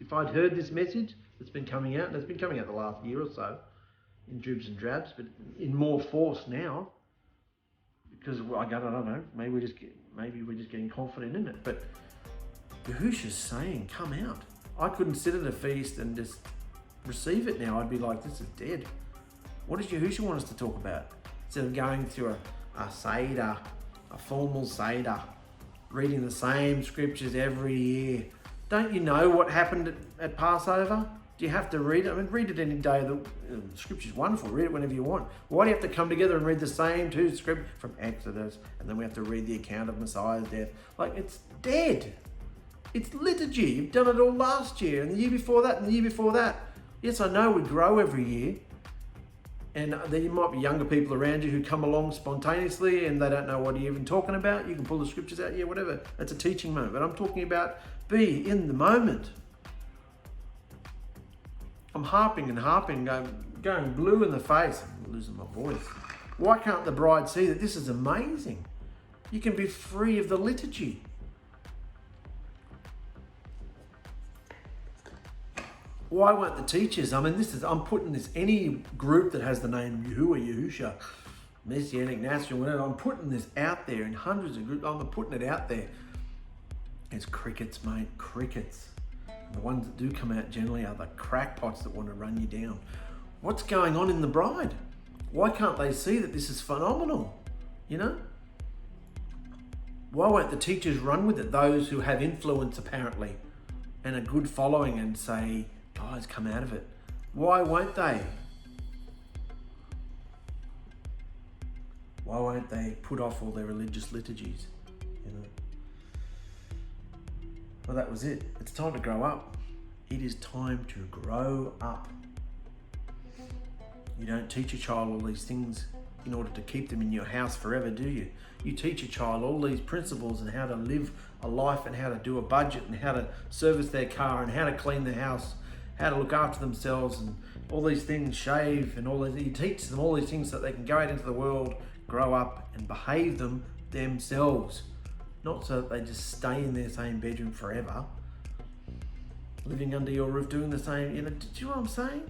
If I'd heard this message that's been coming out, and it's been coming out the last year or so, in dribs and drabs, but in more force now, because I don't know, maybe we're just getting confident in it. But Yahusha's saying, come out. I couldn't sit at a feast and just receive it now. I'd be like, this is dead. What does Yahusha want us to talk about? Instead of going through a Seder, a formal Seder, reading the same scriptures every year. Don't you know what happened at Passover? Do you have to read it? I mean, read it any day. The scripture's wonderful. Read it whenever you want. Why do you have to come together and read the same two scriptures from Exodus, and then we have to read the account of Messiah's death? Like, it's dead. It's liturgy. You've done it all last year, and the year before that, and the year before that. Yes, I know we grow every year, and then you might be younger people around you who come along spontaneously and they don't know what you're even talking about. You can pull the scriptures out, yeah, whatever. That's a teaching moment. But I'm talking about be in the moment. I'm harping and harping, going blue in the face. I'm losing my voice. Why can't the bride see that this is amazing? You can be free of the liturgy. Why won't the teachers? I mean, I'm putting this, any group that has the name Yahusha, Messianic, National, whatever, I'm putting this out there in hundreds of groups. I'm putting it out there. It's crickets, mate, crickets. And the ones that do come out generally are the crackpots that want to run you down. What's going on in the bride? Why can't they see that this is phenomenal? You know? Why won't the teachers run with it? Those who have influence, apparently, and a good following, and say, guys, come out of it. Why won't they? Why won't they put off all their religious liturgies? You know? Well, that was it. It's time to grow up. It is time to grow up. You don't teach a child all these things in order to keep them in your house forever, do you? You teach a child all these principles and how to live a life and how to do a budget and how to service their car and how to clean the house, how to look after themselves and all these things, shave and all these. You teach them all these things so that they can go out into the world, grow up and behave themselves. Not so that they just stay in their same bedroom forever, living under your roof, doing the same, do you know what I'm saying?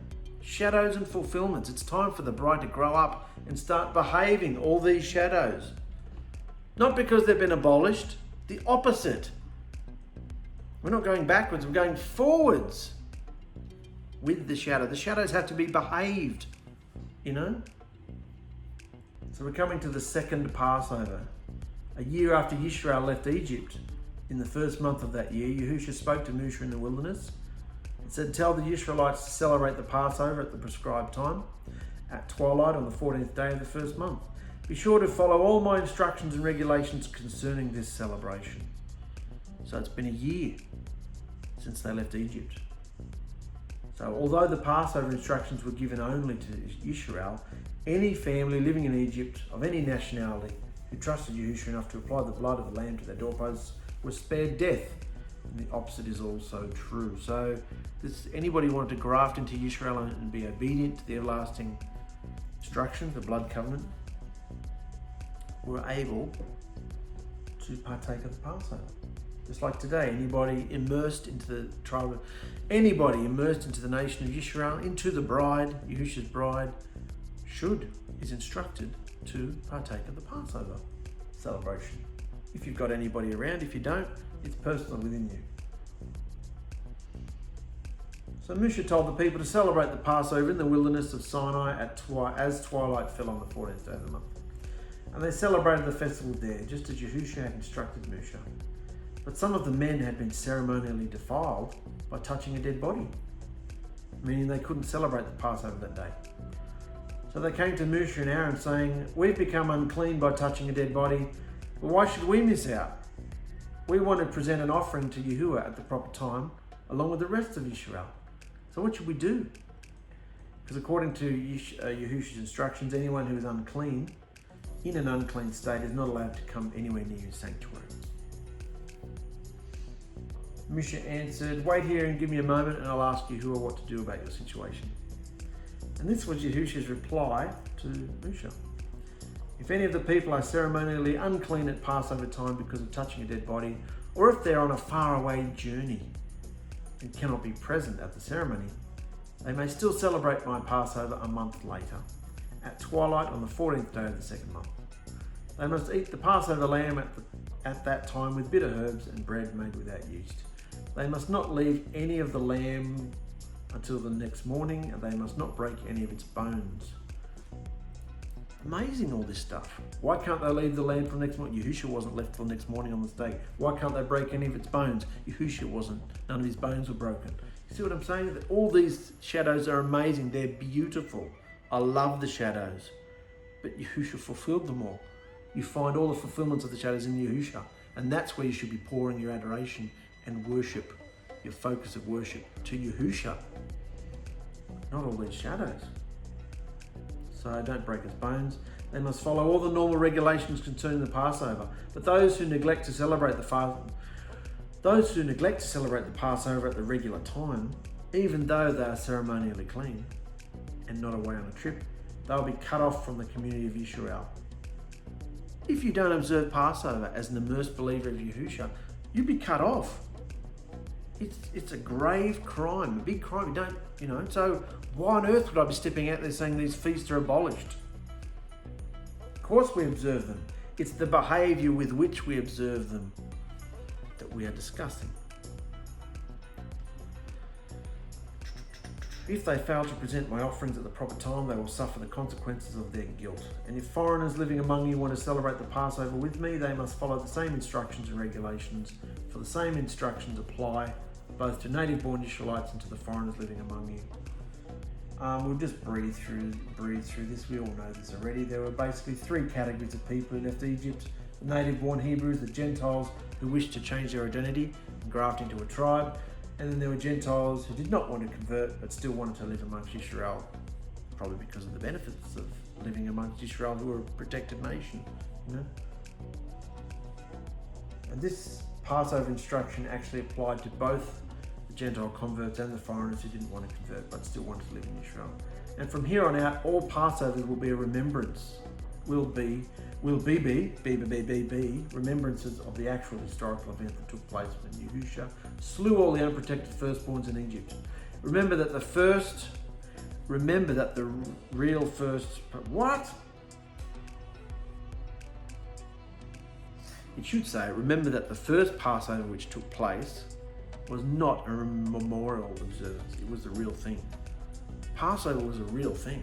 Shadows and fulfillments. It's time for the bride to grow up and start behaving all these shadows. Not because they've been abolished, the opposite. We're not going backwards, we're going forwards with the shadow. The shadows have to be behaved, you know? So we're coming to the second Passover. A year after Yisrael left Egypt, in the first month of that year, Yahusha spoke to Moshe in the wilderness and said, tell the Israelites to celebrate the Passover at the prescribed time, at twilight on the 14th day of the first month. Be sure to follow all my instructions and regulations concerning this celebration. So it's been a year since they left Egypt. So although the Passover instructions were given only to Israel, any family living in Egypt of any nationality who trusted Yahusha enough to apply the blood of the lamb to their doorposts was spared death. And the opposite is also true. So anybody who wanted to graft into Israel and be obedient to the everlasting instructions, the blood covenant, were able to partake of the Passover. Just like today, anybody immersed into the nation of Israel, into the bride, Yahusha's bride, is instructed to partake of the Passover celebration. If you've got anybody around, if you don't, it's personal within you. So Moshe told the people to celebrate the Passover in the wilderness of Sinai as twilight fell on the 14th day of the month. And they celebrated the festival there, just as Yahusha had instructed Moshe. But some of the men had been ceremonially defiled by touching a dead body, meaning they couldn't celebrate the Passover that day. So they came to Moshe and Aaron saying, we've become unclean by touching a dead body, but why should we miss out? We want to present an offering to Yahuwah at the proper time, along with the rest of Israel. So what should we do? Because according to Yahusha's instructions, anyone who is unclean, in an unclean state, is not allowed to come anywhere near his sanctuary. Yahusha answered, "Wait here and give me a moment and I'll ask Yahuwah what to do about your situation." And this was Yahusha's reply to Yahusha. "If any of the people are ceremonially unclean at Passover time because of touching a dead body, or if they're on a faraway journey and cannot be present at the ceremony, they may still celebrate my Passover a month later, at twilight on the 14th day of the second month. They must eat the Passover lamb at that time with bitter herbs and bread made without yeast. They must not leave any of the lamb until the next morning, and they must not break any of its bones." Amazing, all this stuff. Why can't they leave the lamb till the next morning? Yahusha wasn't left till the next morning on this day. Why can't they break any of its bones? Yahusha wasn't. None of his bones were broken. You see what I'm saying? That all these shadows are amazing. They're beautiful. I love the shadows. But Yahusha fulfilled them all. You find all the fulfillments of the shadows in Yahusha. And that's where you should be pouring your adoration and worship, your focus of worship, to Yahusha. Not all these shadows. So don't break its bones. They must follow all the normal regulations concerning the Passover. But those who neglect to celebrate the Passover at the regular time, even though they are ceremonially clean and not away on a trip, they'll be cut off from the community of Israel. If you don't observe Passover as an immersed believer of Yahusha, you'd be cut off. It's a grave crime, a big crime. You don't, so why on earth would I be stepping out there saying these feasts are abolished? Of course we observe them. It's the behaviour with which we observe them that we are discussing. If they fail to present my offerings at the proper time, they will suffer the consequences of their guilt. And if foreigners living among you want to celebrate the Passover with me, they must follow the same instructions and regulations, for the same instructions apply both to native-born Israelites and to the foreigners living among you. We'll just breathe through this. We all know this already. There were basically three categories of people who left Egypt: the native-born Hebrews, the Gentiles who wished to change their identity and graft into a tribe, and then there were Gentiles who did not want to convert but still wanted to live amongst Israel, probably because of the benefits of living amongst Israel, who were a protected nation. And this Passover instruction actually applied to both the Gentile converts and the foreigners who didn't want to convert but still wanted to live in Israel. And from here on out, all Passovers will be a remembrance. Will be remembrances of the actual historical event that took place when Yahusha slew all the unprotected firstborns in Egypt. Remember that the real first, what? It should say, remember that the first Passover which took place was not a memorial observance. It was the real thing. Passover was a real thing.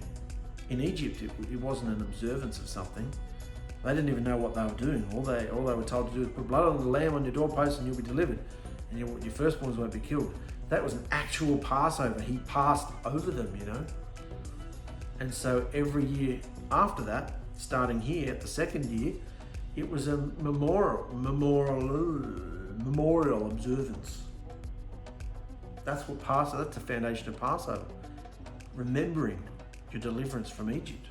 In Egypt, it wasn't an observance of something. They didn't even know what they were doing. All they were told to do is put blood on the lamb on your doorpost and you'll be delivered. And your firstborns won't be killed. That was an actual Passover. He passed over them, And so every year after that, starting here at the second year, it was a memorial observance. That's the foundation of Passover. Remembering your deliverance from Egypt,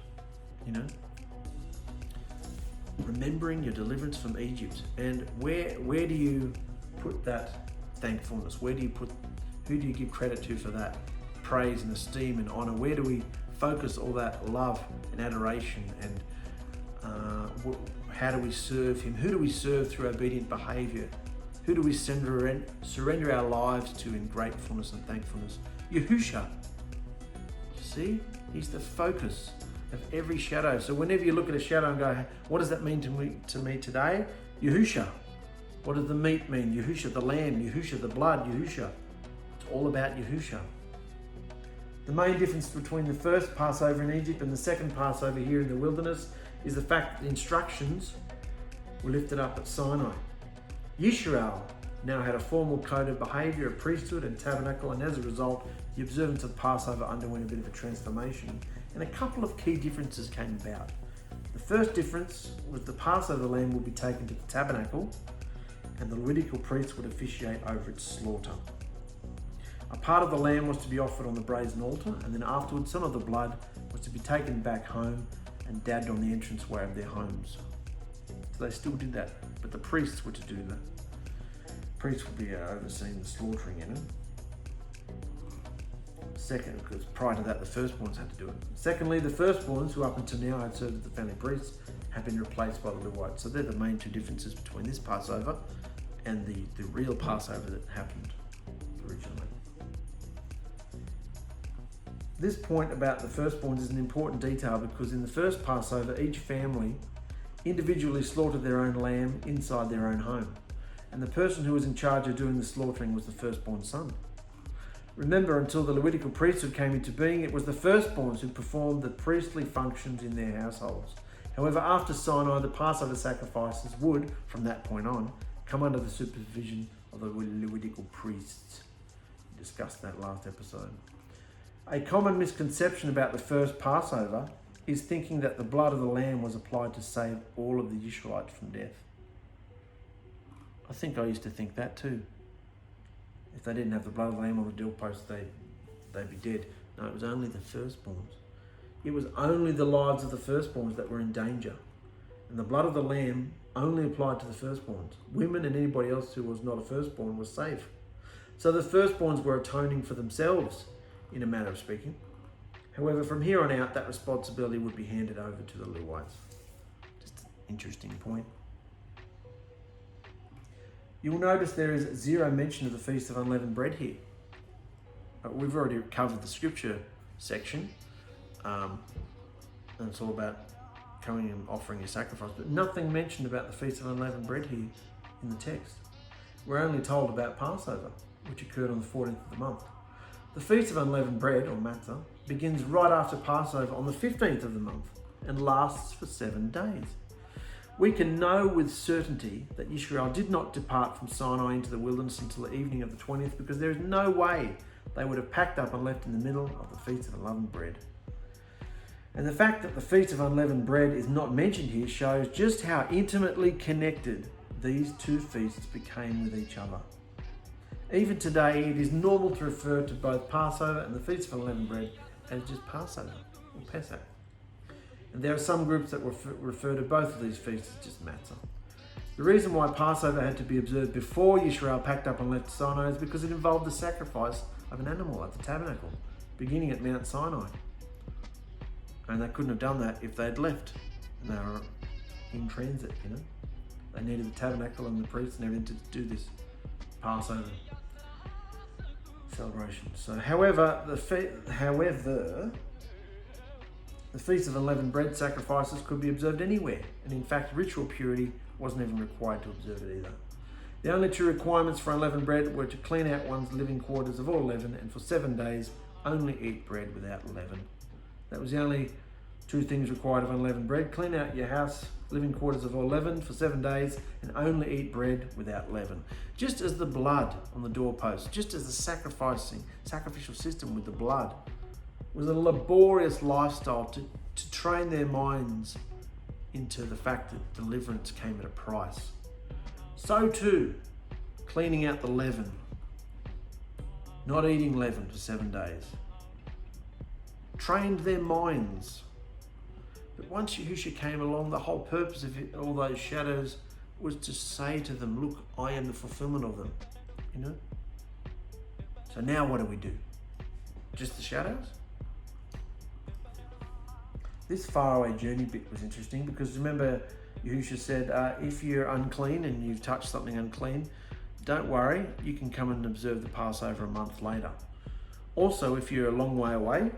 Remembering your deliverance from Egypt. And where do you put that thankfulness? Who do you give credit to for that? Praise and esteem and honor. Where do we focus all that love and adoration, and how do we serve him? Who do we serve through obedient behavior? Who do we surrender our lives to in gratefulness and thankfulness? Yahusha. See? He's the focus of every shadow. So whenever you look at a shadow and go, what does that mean to me today? Yahusha. What does the meat mean? Yahusha, the lamb. Yahusha, the blood. Yahusha. It's all about Yahusha. The main difference between the first Passover in Egypt and the second Passover here in the wilderness is the fact that the instructions were lifted up at Sinai. Israel now had a formal code of behavior, a priesthood and tabernacle, and as a result, the observance of Passover underwent a bit of a transformation, and a couple of key differences came about. The first difference was the Passover lamb would be taken to the tabernacle, and the Levitical priest would officiate over its slaughter. A part of the lamb was to be offered on the brazen altar, and then afterwards some of the blood was to be taken back home and dabbed on the entranceway of their homes. So they still did that, but the priests were to do that. priest will be overseeing the slaughtering in it. Second, because prior to that, the firstborns had to do it. Secondly, the firstborns, who up until now had served as the family priests, have been replaced by the Levites. So they're the main two differences between this Passover and the real Passover that happened originally. This point about the firstborns is an important detail because in the first Passover, each family individually slaughtered their own lamb inside their own home. And the person who was in charge of doing the slaughtering was the firstborn son. Remember, until the Levitical priesthood came into being, it was the firstborns who performed the priestly functions in their households. However, after Sinai, the Passover sacrifices would, from that point on, come under the supervision of the Levitical priests. We discussed that last episode. A common misconception about the first Passover is thinking that the blood of the lamb was applied to save all of the Israelites from death. I think I used to think that too. If they didn't have the blood of the lamb on the doorpost, they'd be dead. No, it was only the firstborns. It was only the lives of the firstborns that were in danger. And the blood of the lamb only applied to the firstborns. Women and anybody else who was not a firstborn was safe. So the firstborns were atoning for themselves, in a manner of speaking. However, from here on out, that responsibility would be handed over to the Levites. Just an interesting point. You'll notice there is zero mention of the Feast of Unleavened Bread here. We've already covered the scripture section, and it's all about coming and offering your sacrifice, but nothing mentioned about the Feast of Unleavened Bread here in the text. We're only told about Passover, which occurred on the 14th of the month. The Feast of Unleavened Bread, or matzah, begins right after Passover on the 15th of the month and lasts for 7 days. We can know with certainty that Israel did not depart from Sinai into the wilderness until the evening of the 20th because there is no way they would have packed up and left in the middle of the Feast of Unleavened Bread. And the fact that the Feast of Unleavened Bread is not mentioned here shows just how intimately connected these two feasts became with each other. Even today, it is normal to refer to both Passover and the Feast of Unleavened Bread as just Passover or Pesach. And there are some groups that refer to both of these feasts as just matzah. The reason why Passover had to be observed before Israel packed up and left Sinai is because it involved the sacrifice of an animal at the tabernacle, beginning at Mount Sinai. And they couldn't have done that if they'd left and they were in transit, you know. They needed the tabernacle and the priests and everything to do this Passover celebration. So, however, the Feast of Unleavened Bread sacrifices could be observed anywhere, and in fact, ritual purity wasn't even required to observe it either. The only two requirements for unleavened bread were to clean out one's living quarters of all leaven, and for 7 days, only eat bread without leaven. That was the only two things required of unleavened bread. Clean out your house, living quarters of all leaven for 7 days, and only eat bread without leaven. Just as the blood on the doorpost, just as the sacrificial system with the blood, was a laborious lifestyle to train their minds into the fact that deliverance came at a price. So too, cleaning out the leaven, not eating leaven for 7 days, trained their minds. But once Yahusha came along, the whole purpose of all those shadows was to say to them, look, I am the fulfillment of them, you know? So now what do? Just the shadows? This faraway journey bit was interesting because remember, Yahusha said, if you're unclean and you've touched something unclean, don't worry, you can come and observe the Passover a month later. Also, if you're a long way away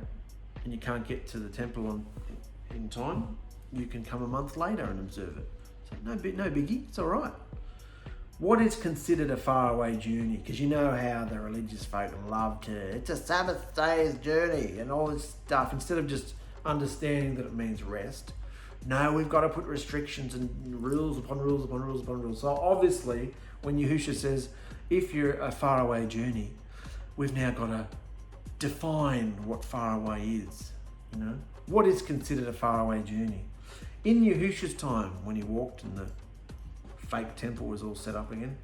and you can't get to the temple in time, you can come a month later and observe it. So no biggie, it's all right. What is considered a faraway journey? Because you know how the religious folk love to, it's a Sabbath day's journey and all this stuff, instead of just understanding that it means rest. No, we've got to put restrictions and rules upon rules upon rules upon rules. So obviously, when Yahusha says, if you're a faraway journey, we've now got to define what faraway is, you know? What is considered a faraway journey? In Yahusha's time, when he walked and the fake temple was all set up again,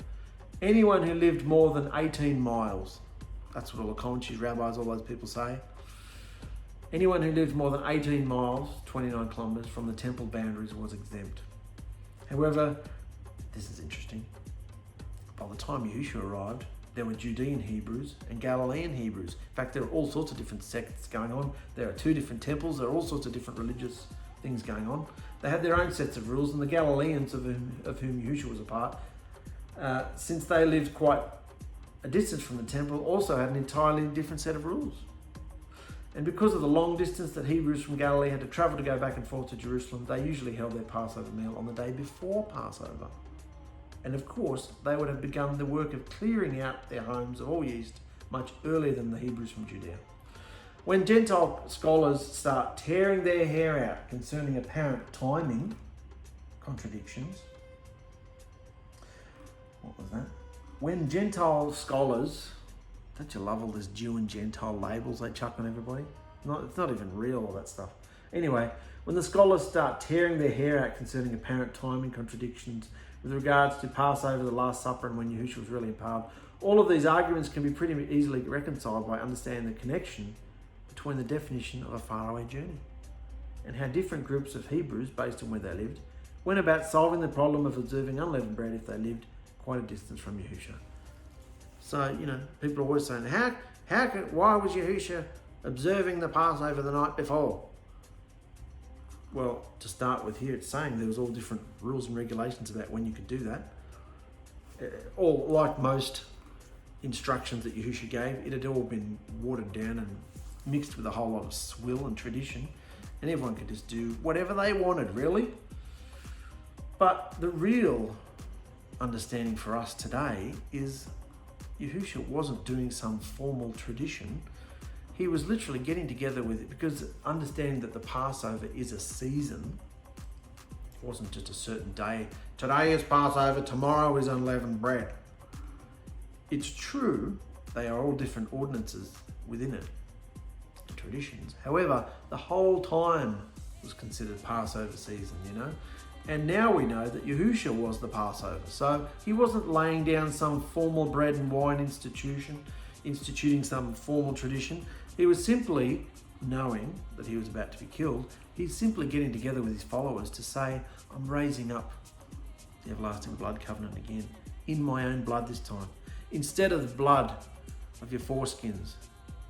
anyone who lived more than 18 miles, that's what all the commentaries, rabbis, all those people say, anyone who lived more than 18 miles, 29 kilometres from the temple boundaries was exempt. However, this is interesting. by the time Yahusha arrived, there were Judean Hebrews and Galilean Hebrews. In fact, there are all sorts of different sects going on. There are 2 different temples. There are all sorts of different religious things going on. They had their own sets of rules, and the Galileans, of whom Yahusha was a part, since they lived quite a distance from the temple, also had an entirely different set of rules. And because of the long distance that Hebrews from Galilee had to travel to go back and forth to Jerusalem, they usually held their Passover meal on the day before Passover. And of course, they would have begun the work of clearing out their homes of all yeast much earlier than the Hebrews from Judea. When Gentile scholars start tearing their hair out concerning apparent timing contradictions, what was that? When Gentile scholars, don't you love all this Jew and Gentile labels they chuck on everybody? It's not even real, all that stuff. Anyway, when the scholars start tearing their hair out concerning apparent timing contradictions with regards to Passover, the Last Supper, and when Yahusha was really impaled, all of these arguments can be pretty easily reconciled by understanding the connection between the definition of a faraway journey and how different groups of Hebrews, based on where they lived, went about solving the problem of observing unleavened bread if they lived quite a distance from Yahusha. So, people are always saying, why was Yahusha observing the Passover the night before? Well, to start with here, it's saying there was all different rules and regulations about when you could do that. All like most instructions that Yahusha gave, it had all been watered down and mixed with a whole lot of swill and tradition, and everyone could just do whatever they wanted, really. But the real understanding for us today is Yahusha wasn't doing some formal tradition. He was literally getting together with it, because understanding that the Passover is a season. It wasn't just a certain day. Today is Passover, tomorrow is unleavened bread. It's true, they are all different ordinances within it, traditions. However, the whole time was considered Passover season, And now we know that Yahusha was the Passover. So he wasn't laying down some formal bread and wine instituting some formal tradition. He was simply, knowing that he was about to be killed, he's simply getting together with his followers to say, I'm raising up the everlasting blood covenant again, in my own blood this time. Instead of the blood of your foreskins,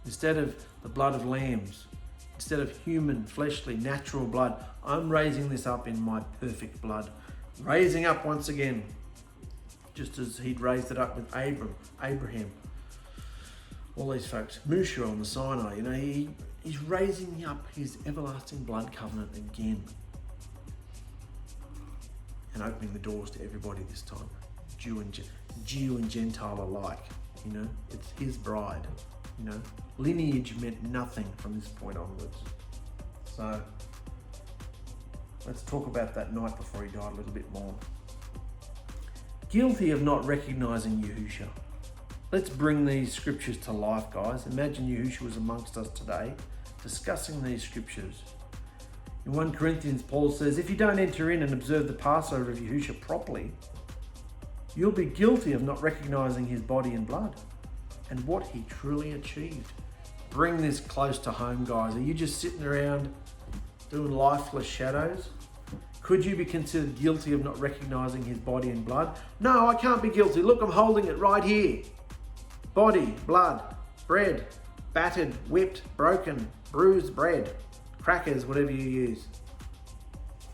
instead of the blood of lambs, instead of human, fleshly, natural blood, I'm raising this up in my perfect blood. Raising up once again, just as he'd raised it up with Abraham, all these folks, Musha on the Sinai, he's raising up his everlasting blood covenant again and opening the doors to everybody this time, Jew and Gentile alike. It's his bride. Lineage meant nothing from this point onwards. So let's talk about that night before he died a little bit more. Guilty of not recognizing Yahusha. Let's bring these scriptures to life, guys. Imagine Yahusha was amongst us today discussing these scriptures. In 1 Corinthians, Paul says, if you don't enter in and observe the Passover of Yahusha properly, you'll be guilty of not recognizing his body and blood and what he truly achieved. Bring this close to home, guys. Are you just sitting around doing lifeless shadows? Could you be considered guilty of not recognizing his body and blood? No, I can't be guilty. Look, I'm holding it right here. Body, blood, bread, battered, whipped, broken, bruised bread, crackers, whatever you use.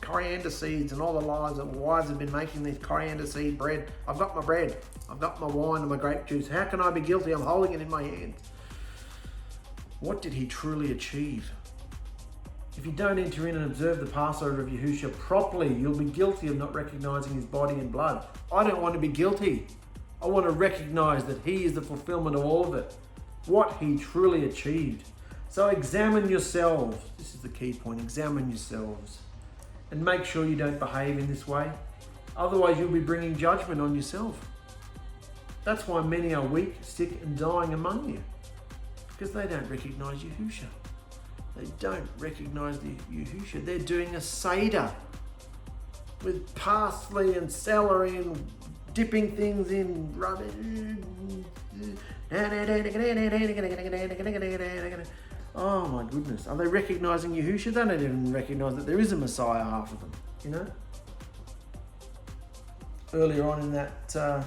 Coriander seeds and all the lies that wives have been making this coriander seed bread. I've got my bread. I've got my wine and my grape juice. How can I be guilty? I'm holding it in my hands. What did he truly achieve? If you don't enter in and observe the Passover of Yahusha properly, you'll be guilty of not recognizing his body and blood. I don't want to be guilty. I want to recognize that he is the fulfillment of all of it, what he truly achieved. So examine yourselves. This is the key point. Examine yourselves and make sure you don't behave in this way. Otherwise, you'll be bringing judgment on yourself. That's why many are weak, sick, and dying among you, because they don't recognize Yahusha. They don't recognize the Yahusha. They're doing a Seder with parsley and celery and dipping things in rubbish. Oh my goodness. Are they recognizing Yahusha? They don't even recognize that there is a Messiah, half of them, Earlier on in that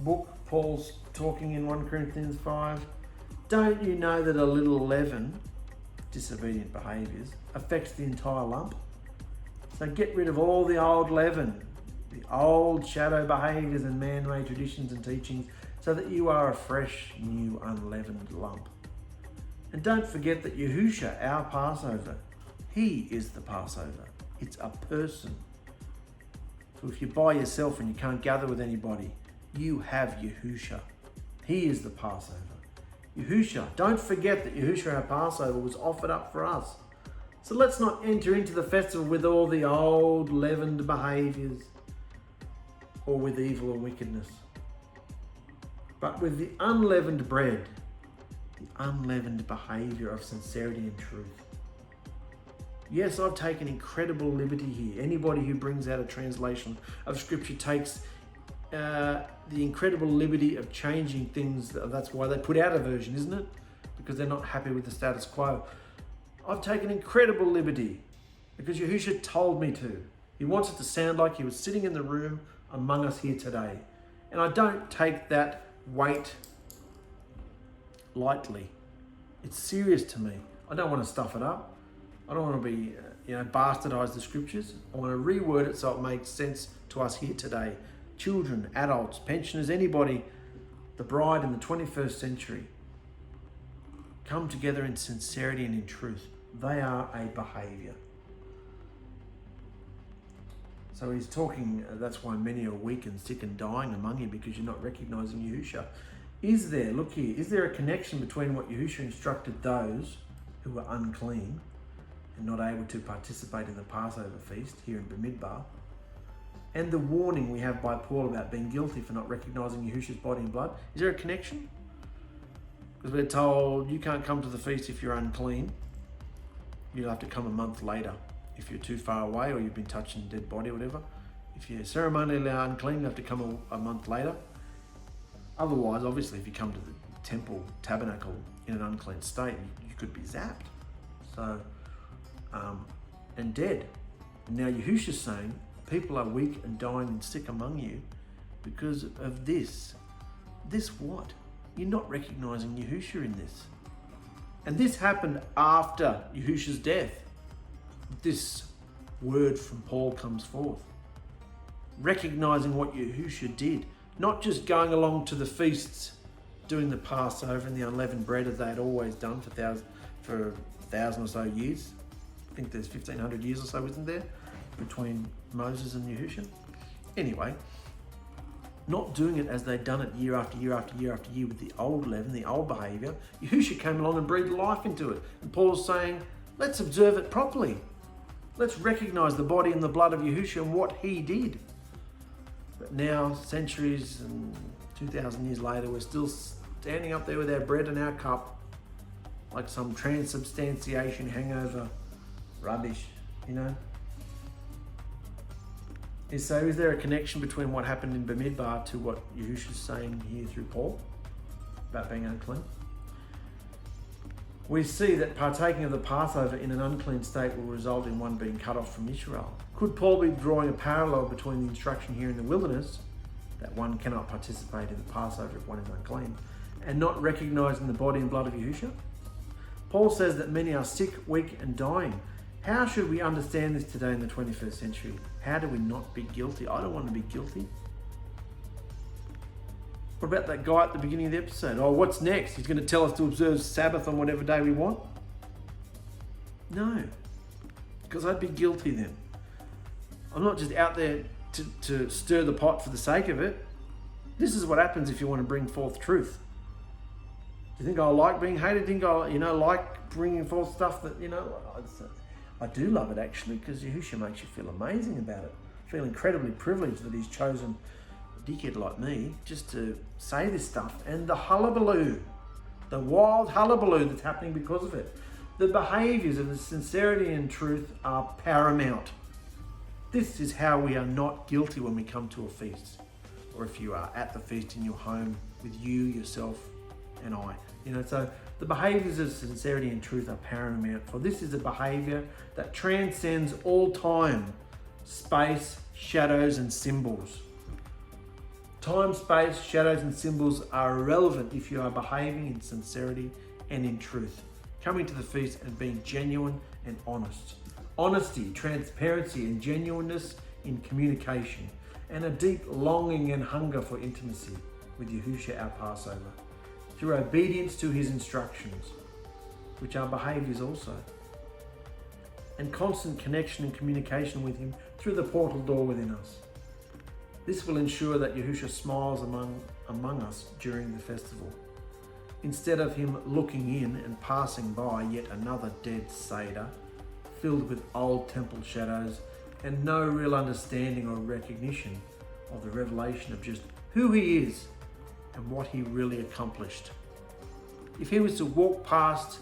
book, Paul's talking in 1 Corinthians 5. Don't you know that a little leaven, disobedient behaviours, affects the entire lump? So get rid of all the old leaven, the old shadow behaviours and man-made traditions and teachings, so that you are a fresh, new, unleavened lump. And don't forget that Yahusha, our Passover, he is the Passover. It's a person. So if you're by yourself and you can't gather with anybody, you have Yahusha. He is the Passover. Yahusha, don't forget that Yahusha, our Passover, was offered up for us. So let's not enter into the festival with all the old leavened behaviours or with evil or wickedness, but with the unleavened bread, the unleavened behaviour of sincerity and truth. Yes, I've taken incredible liberty here. Anybody who brings out a translation of Scripture takes the incredible liberty of changing things. That's why they put out a version, isn't it? Because they're not happy with the status quo. I've taken incredible liberty because Yahusha told me to. He wants it to sound like he was sitting in the room among us here today. And I don't take that weight lightly. It's serious to me. I don't want to stuff it up. I don't want to be, bastardise the Scriptures. I want to reword it so it makes sense to us here today. Children, adults, pensioners, anybody, the bride in the 21st century, come together in sincerity and in truth. They are a behaviour. So he's talking, that's why many are weak and sick and dying among you, because you're not recognising Yahusha. Is there a connection between what Yahusha instructed those who were unclean and not able to participate in the Passover feast here in BAMIDBAR, and the warning we have by Paul about being guilty for not recognising Yahusha's body and blood? Is there a connection? Because we're told you can't come to the feast if you're unclean. You'll have to come a month later if you're too far away or you've been touching a dead body or whatever. If you're ceremonially unclean, you have to come a month later. Otherwise, obviously, if you come to the temple tabernacle in an unclean state, you could be zapped. So, and dead. And now Yahusha's saying, people are weak and dying and sick among you because of this. This what? You're not recognising Yahusha in this. And this happened after Yahusha's death. This word from Paul comes forth. Recognising what Yahusha did. Not just going along to the feasts, doing the Passover and the unleavened bread as they had always done for a thousand or so years. I think there's 1,500 years or so, isn't there, between Moses and Yahusha? Anyway, not doing it as they'd done it year after year after year after year with the old leaven, the old behaviour. Yahusha came along and breathed life into it. And Paul's saying, let's observe it properly. Let's recognise the body and the blood of Yahusha and what he did. But now, centuries and 2,000 years later, we're still standing up there with our bread and our cup like some transubstantiation hangover rubbish, So is there a connection between what happened in *BAMIDBAR to what Yahusha's saying here through Paul about being unclean? We see that partaking of the Passover in an unclean state will result in one being cut off from Israel. Could Paul be drawing a parallel between the instruction here in the wilderness, that one cannot participate in the Passover if one is unclean, and not recognising the body and blood of Yahusha? Paul says that many are sick, weak and dying. How should we understand this today in the 21st century? How do we not be guilty? I don't want to be guilty. What about that guy at the beginning of the episode? Oh, what's next? He's going to tell us to observe Sabbath on whatever day we want? No, because I'd be guilty then. I'm not just out there to stir the pot for the sake of it. This is what happens if you want to bring forth truth. Do you think I like being hated? Do you think I, like bringing forth stuff that, I do love it actually, because Yahusha makes you feel amazing about it. I feel incredibly privileged that he's chosen a dickhead like me just to say this stuff. And the hullabaloo, the wild hullabaloo that's happening because of it. The behaviours of the sincerity and truth are paramount. This is how we are not guilty when we come to a feast. Or if you are at the feast in your home with you, yourself, and I. So the behaviours of sincerity and truth are paramount, for this is a behaviour that transcends all time, space, shadows and symbols. Time, space, shadows and symbols are irrelevant if you are behaving in sincerity and in truth, coming to the feast and being genuine and honest. Honesty, transparency and genuineness in communication, and a deep longing and hunger for intimacy with Yahusha, our Passover, through obedience to his instructions, which are behaviours also, and constant connection and communication with him through the portal door within us. This will ensure that Yahusha smiles among us during the festival, instead of him looking in and passing by yet another dead Seder filled with old temple shadows and no real understanding or recognition of the revelation of just who he is and what he really accomplished. If he was to walk past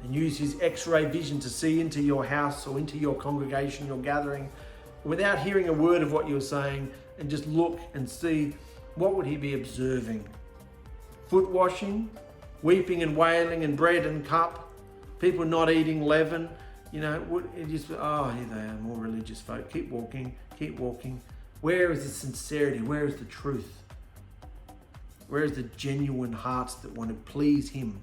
and use his X-ray vision to see into your house or into your congregation, your gathering, without hearing a word of what you're saying, and just look and see, what would he be observing? Foot washing, weeping and wailing and bread and cup, people not eating leaven, would it just, oh, here they are, more religious folk. Keep walking, keep walking. Where is the sincerity? Where is the truth? Where is the genuine hearts that want to please him,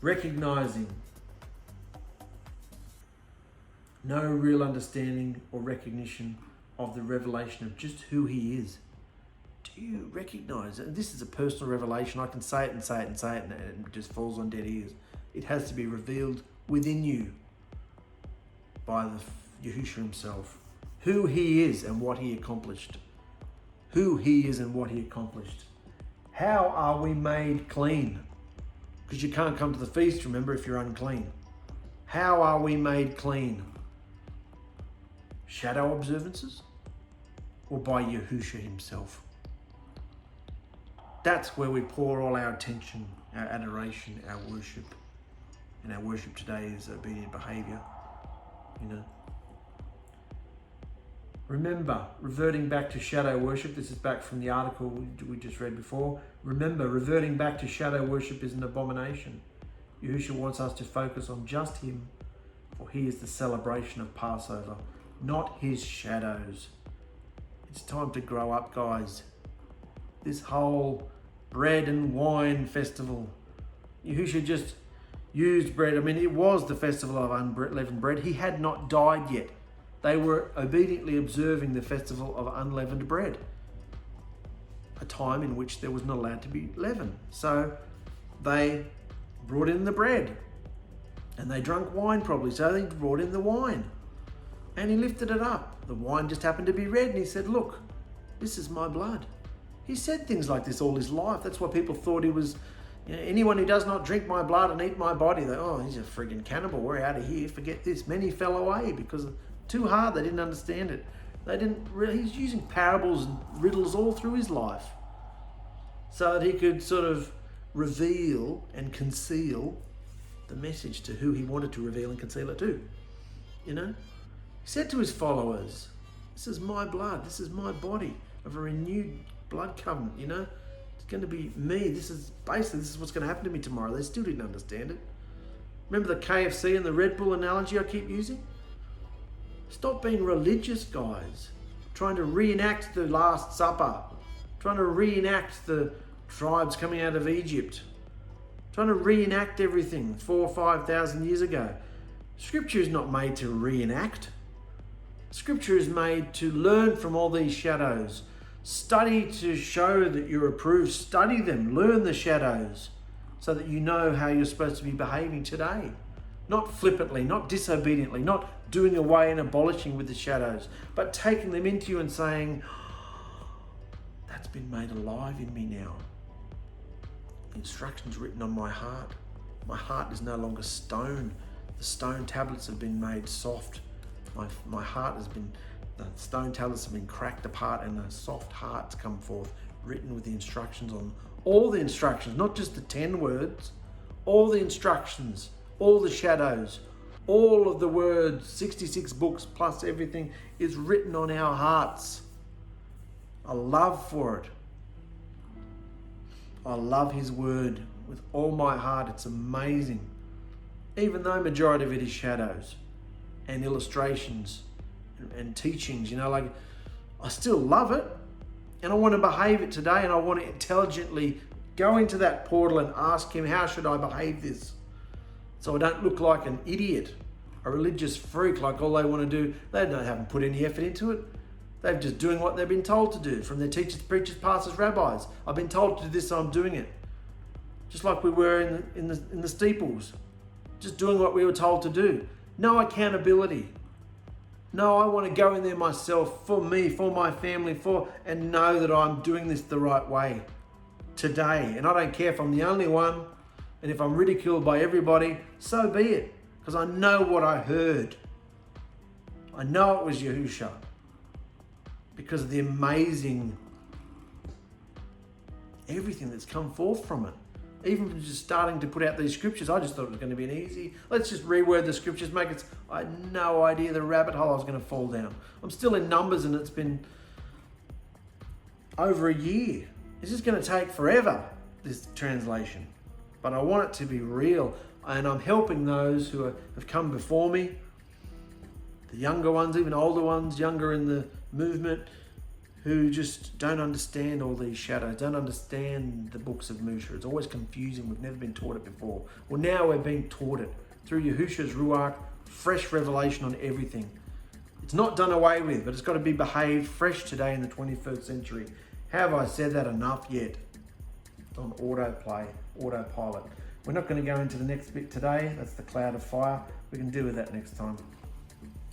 Recognizing no real understanding or recognition of the revelation of just who he is. Do you recognize it? This is a personal revelation. I can say it and say it and say it, and it just falls on dead ears. It has to be revealed within you by the Yahusha himself. Who he is and what he accomplished. Who he is and what he accomplished. How are we made clean? Because you can't come to the feast, remember, if you're unclean. How are we made clean? Shadow observances? Or by Yahusha himself? That's where we pour all our attention, our adoration, our worship. And our worship today is obedient behaviour, Remember, reverting back to shadow worship, this is back from the article we just read before. Remember, reverting back to shadow worship is an abomination. Yahusha wants us to focus on just him, for he is the celebration of Passover, not his shadows. It's time to grow up, guys. This whole bread and wine festival, Yahusha just used bread. It was the festival of unleavened bread. He had not died yet. They were obediently observing the festival of unleavened bread, a time in which there was not allowed to be leaven. So they brought in the bread and they drank wine probably. So they brought in the wine and he lifted it up. The wine just happened to be red and he said, look, this is my blood. He said things like this all his life. That's why people thought he was, anyone who does not drink my blood and eat my body, he's a friggin' cannibal. We're out of here. Forget this. Many fell away because too hard. They didn't understand it. He's using parables and riddles all through his life so that he could sort of reveal and conceal the message to who he wanted to reveal and conceal it to. He said to his followers, this is my blood. This is my body of a renewed blood covenant. It's going to be me. This is what's going to happen to me tomorrow. They still didn't understand it. Remember the KFC and the Red Bull analogy I keep using? Stop being religious, guys. Trying to reenact the Last Supper. Trying to reenact the tribes coming out of Egypt. Trying to reenact everything 4,000 or 5,000 years ago. Scripture is not made to reenact. Scripture is made to learn from all these shadows. Study to show that you're approved. Study them. Learn the shadows so that you know how you're supposed to be behaving today. Not flippantly, not disobediently, not doing away and abolishing with the shadows, but taking them into you and saying, that's been made alive in me now. The instructions written on my heart. My heart is no longer stone. The stone tablets have been made soft. My heart has been, the stone tablets have been cracked apart and a soft heart's come forth, written with the instructions on, all the instructions, not just the 10 words, all the instructions, all the shadows, all of the words, 66 books plus everything is written on our hearts. A love for it. I love his word with all my heart. It's amazing. Even though majority of it is shadows and illustrations and teachings, I still love it, and I want to behave it today, and I want to intelligently go into that portal and ask him, how should I behave this? So I don't look like an idiot, a religious freak, like all they want to do. They haven't put any effort into it. They're just doing what they've been told to do from their teachers, preachers, pastors, rabbis. I've been told to do this, so I'm doing it. Just like we were in the steeples, just doing what we were told to do. No accountability. No, I want to go in there myself, for me, for my family, and know that I'm doing this the right way today. And I don't care if I'm the only one, and if I'm ridiculed by everybody, so be it. Because I know what I heard. I know it was Yahusha. Because of the amazing everything that's come forth from it. Even from just starting to put out these scriptures, I just thought it was going to be an easy, let's just reword the scriptures, make it, I had no idea the rabbit hole I was going to fall down. I'm still in Numbers and it's been over a year. It's just going to take forever, this translation. But I want it to be real, and I'm helping those who have come before me, the younger ones, even older ones, younger in the movement, who just don't understand all these shadows, don't understand the books of Musha. It's always confusing. We've never been taught it before. Well, now we're being taught it through Yahusha's Ruach, fresh revelation on everything. It's not done away with, but it's got to be behaved fresh today in the 21st century. Have I said that enough yet? It's on autopilot. We're not going to go into the next bit today. That's the cloud of fire. We can deal with that next time.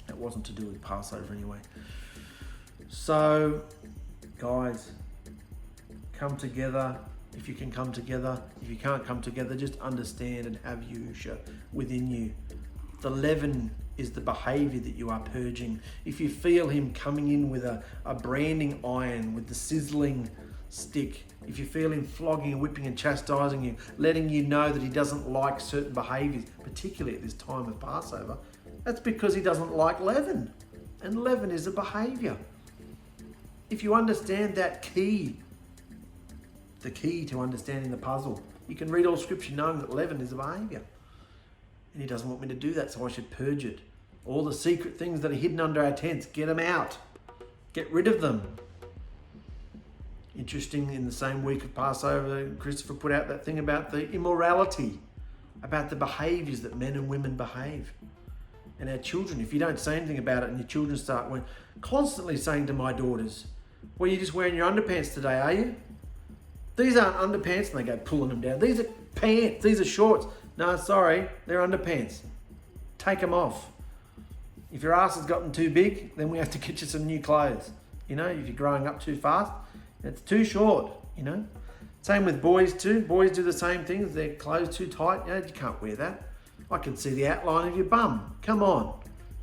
That wasn't to do with Passover anyway. So, guys, come together if you can come together. If you can't come together, just understand and have Yahusha within you. The leaven is the behavior that you are purging. If you feel him coming in with a branding iron, with the sizzling stick, if you feel him flogging and whipping and chastising you, letting you know that he doesn't like certain behaviors, particularly at this time of Passover, that's because he doesn't like leaven. And leaven is a behavior. If you understand that key, the key to understanding the puzzle, you can read all scripture knowing that leaven is a behavior. And he doesn't want me to do that, so I should purge it. All the secret things that are hidden under our tents, get them out. Get rid of them. Interesting, in the same week of Passover, Christopher put out that thing about the immorality, about the behaviors that men and women behave. And our children, if you don't say anything about it and your children start constantly saying to my daughters, well, you're just wearing your underpants today, are you? These aren't underpants, and they go pulling them down. These are pants, these are shorts. No, sorry, they're underpants. Take them off. If your ass has gotten too big, then we have to get you some new clothes. You know, if you're growing up too fast, it's too short, you know. Same with boys too. Boys do the same things. Their clothes too tight. You know, you can't wear that. I can see the outline of your bum. Come on.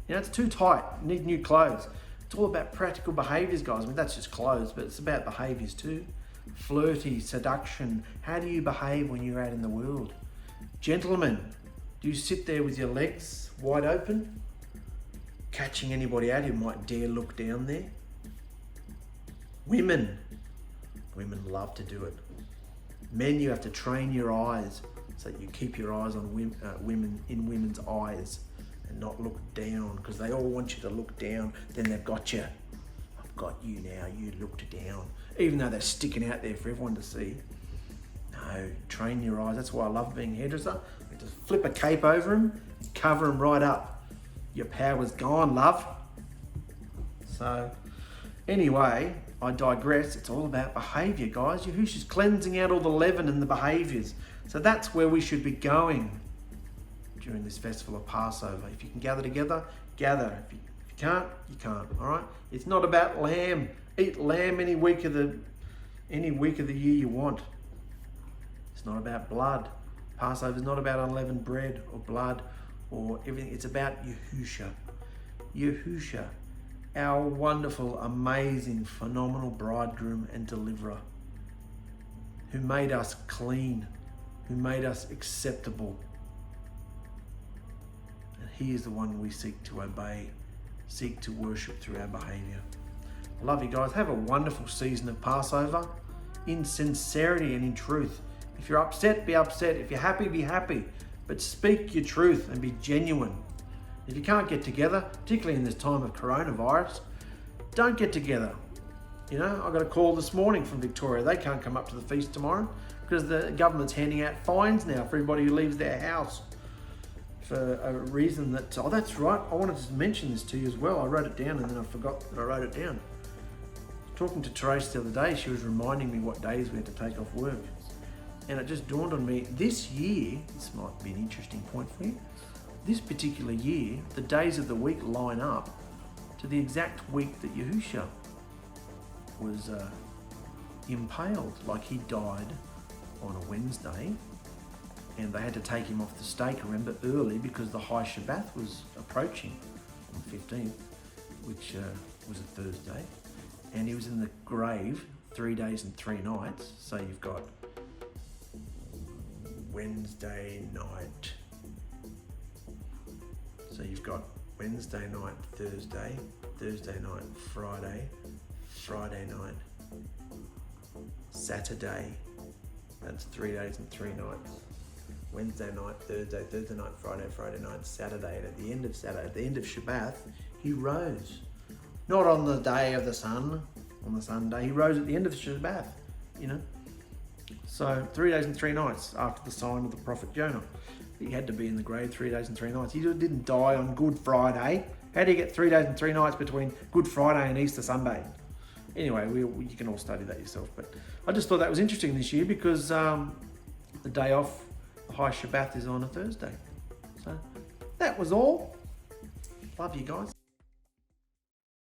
You know, it's too tight. You need new clothes. It's all about practical behaviours, guys. I mean, that's just clothes, but it's about behaviours too. Flirty, seduction. How do you behave when you're out in the world? Gentlemen, do you sit there with your legs wide open, catching anybody out who might dare look down there? Women love to do it. Men, you have to train your eyes so that you keep your eyes on women in women's eyes and not look down, because they all want you to look down. Then they've got you. I've got you now. You looked down, even though they're sticking out there for everyone to see. No, train your eyes. That's why I love being a hairdresser. You just flip a cape over them, cover them right up. Your power's gone, love. So, anyway, I digress. It's all about behaviour, guys. Yahusha's cleansing out all the leaven and the behaviours. So that's where we should be going during this festival of Passover. If you can gather together, gather. If you can't, you can't. All right. It's not about lamb. Eat lamb any week of the year you want. It's not about blood. Passover is not about unleavened bread or blood or everything. It's about Yahusha. Yahusha, our wonderful, amazing, phenomenal bridegroom and deliverer, who made us clean, who made us acceptable. And he is the one we seek to obey, seek to worship through our behaviour. I love you guys. Have a wonderful season of Passover in sincerity and in truth. If you're upset, be upset. If you're happy, be happy. But speak your truth and be genuine. If you can't get together, particularly in this time of coronavirus, don't get together. You know, I got a call this morning from Victoria. They can't come up to the feast tomorrow because the government's handing out fines now for everybody who leaves their house for a reason that, oh, that's right. I wanted to mention this to you as well. I wrote it down and then I forgot that I wrote it down. Talking to Therese the other day, she was reminding me what days we had to take off work. And it just dawned on me, this year, this might be an interesting point for you, this particular year, the days of the week line up to the exact week that Yahusha was impaled. Like, he died on a Wednesday and they had to take him off the stake, remember, early because the 𝗙 was approaching on the 15th, which was a Thursday. And he was in the grave 3 days and 3 nights. So you've got Wednesday night. So you've got Wednesday night, Thursday, Thursday night, Friday, Friday night, Saturday. That's 3 days and 3 nights. Wednesday night, Thursday, Thursday night, Friday, Friday night, Saturday. And at the end of Saturday, at the end of Shabbat, he rose. Not on the day of the sun, on the Sunday. He rose at the end of the Shabbat, you know. So 3 days and 3 nights after the sign of the prophet Jonah. He had to be in the grave 3 days and 3 nights. He didn't die on Good Friday. How do you get 3 days and 3 nights between Good Friday and Easter Sunday? Anyway, you can all study that yourself. But I just thought that was interesting this year because the day off, the 𝗙 is on a Thursday. So that was all. Love you guys.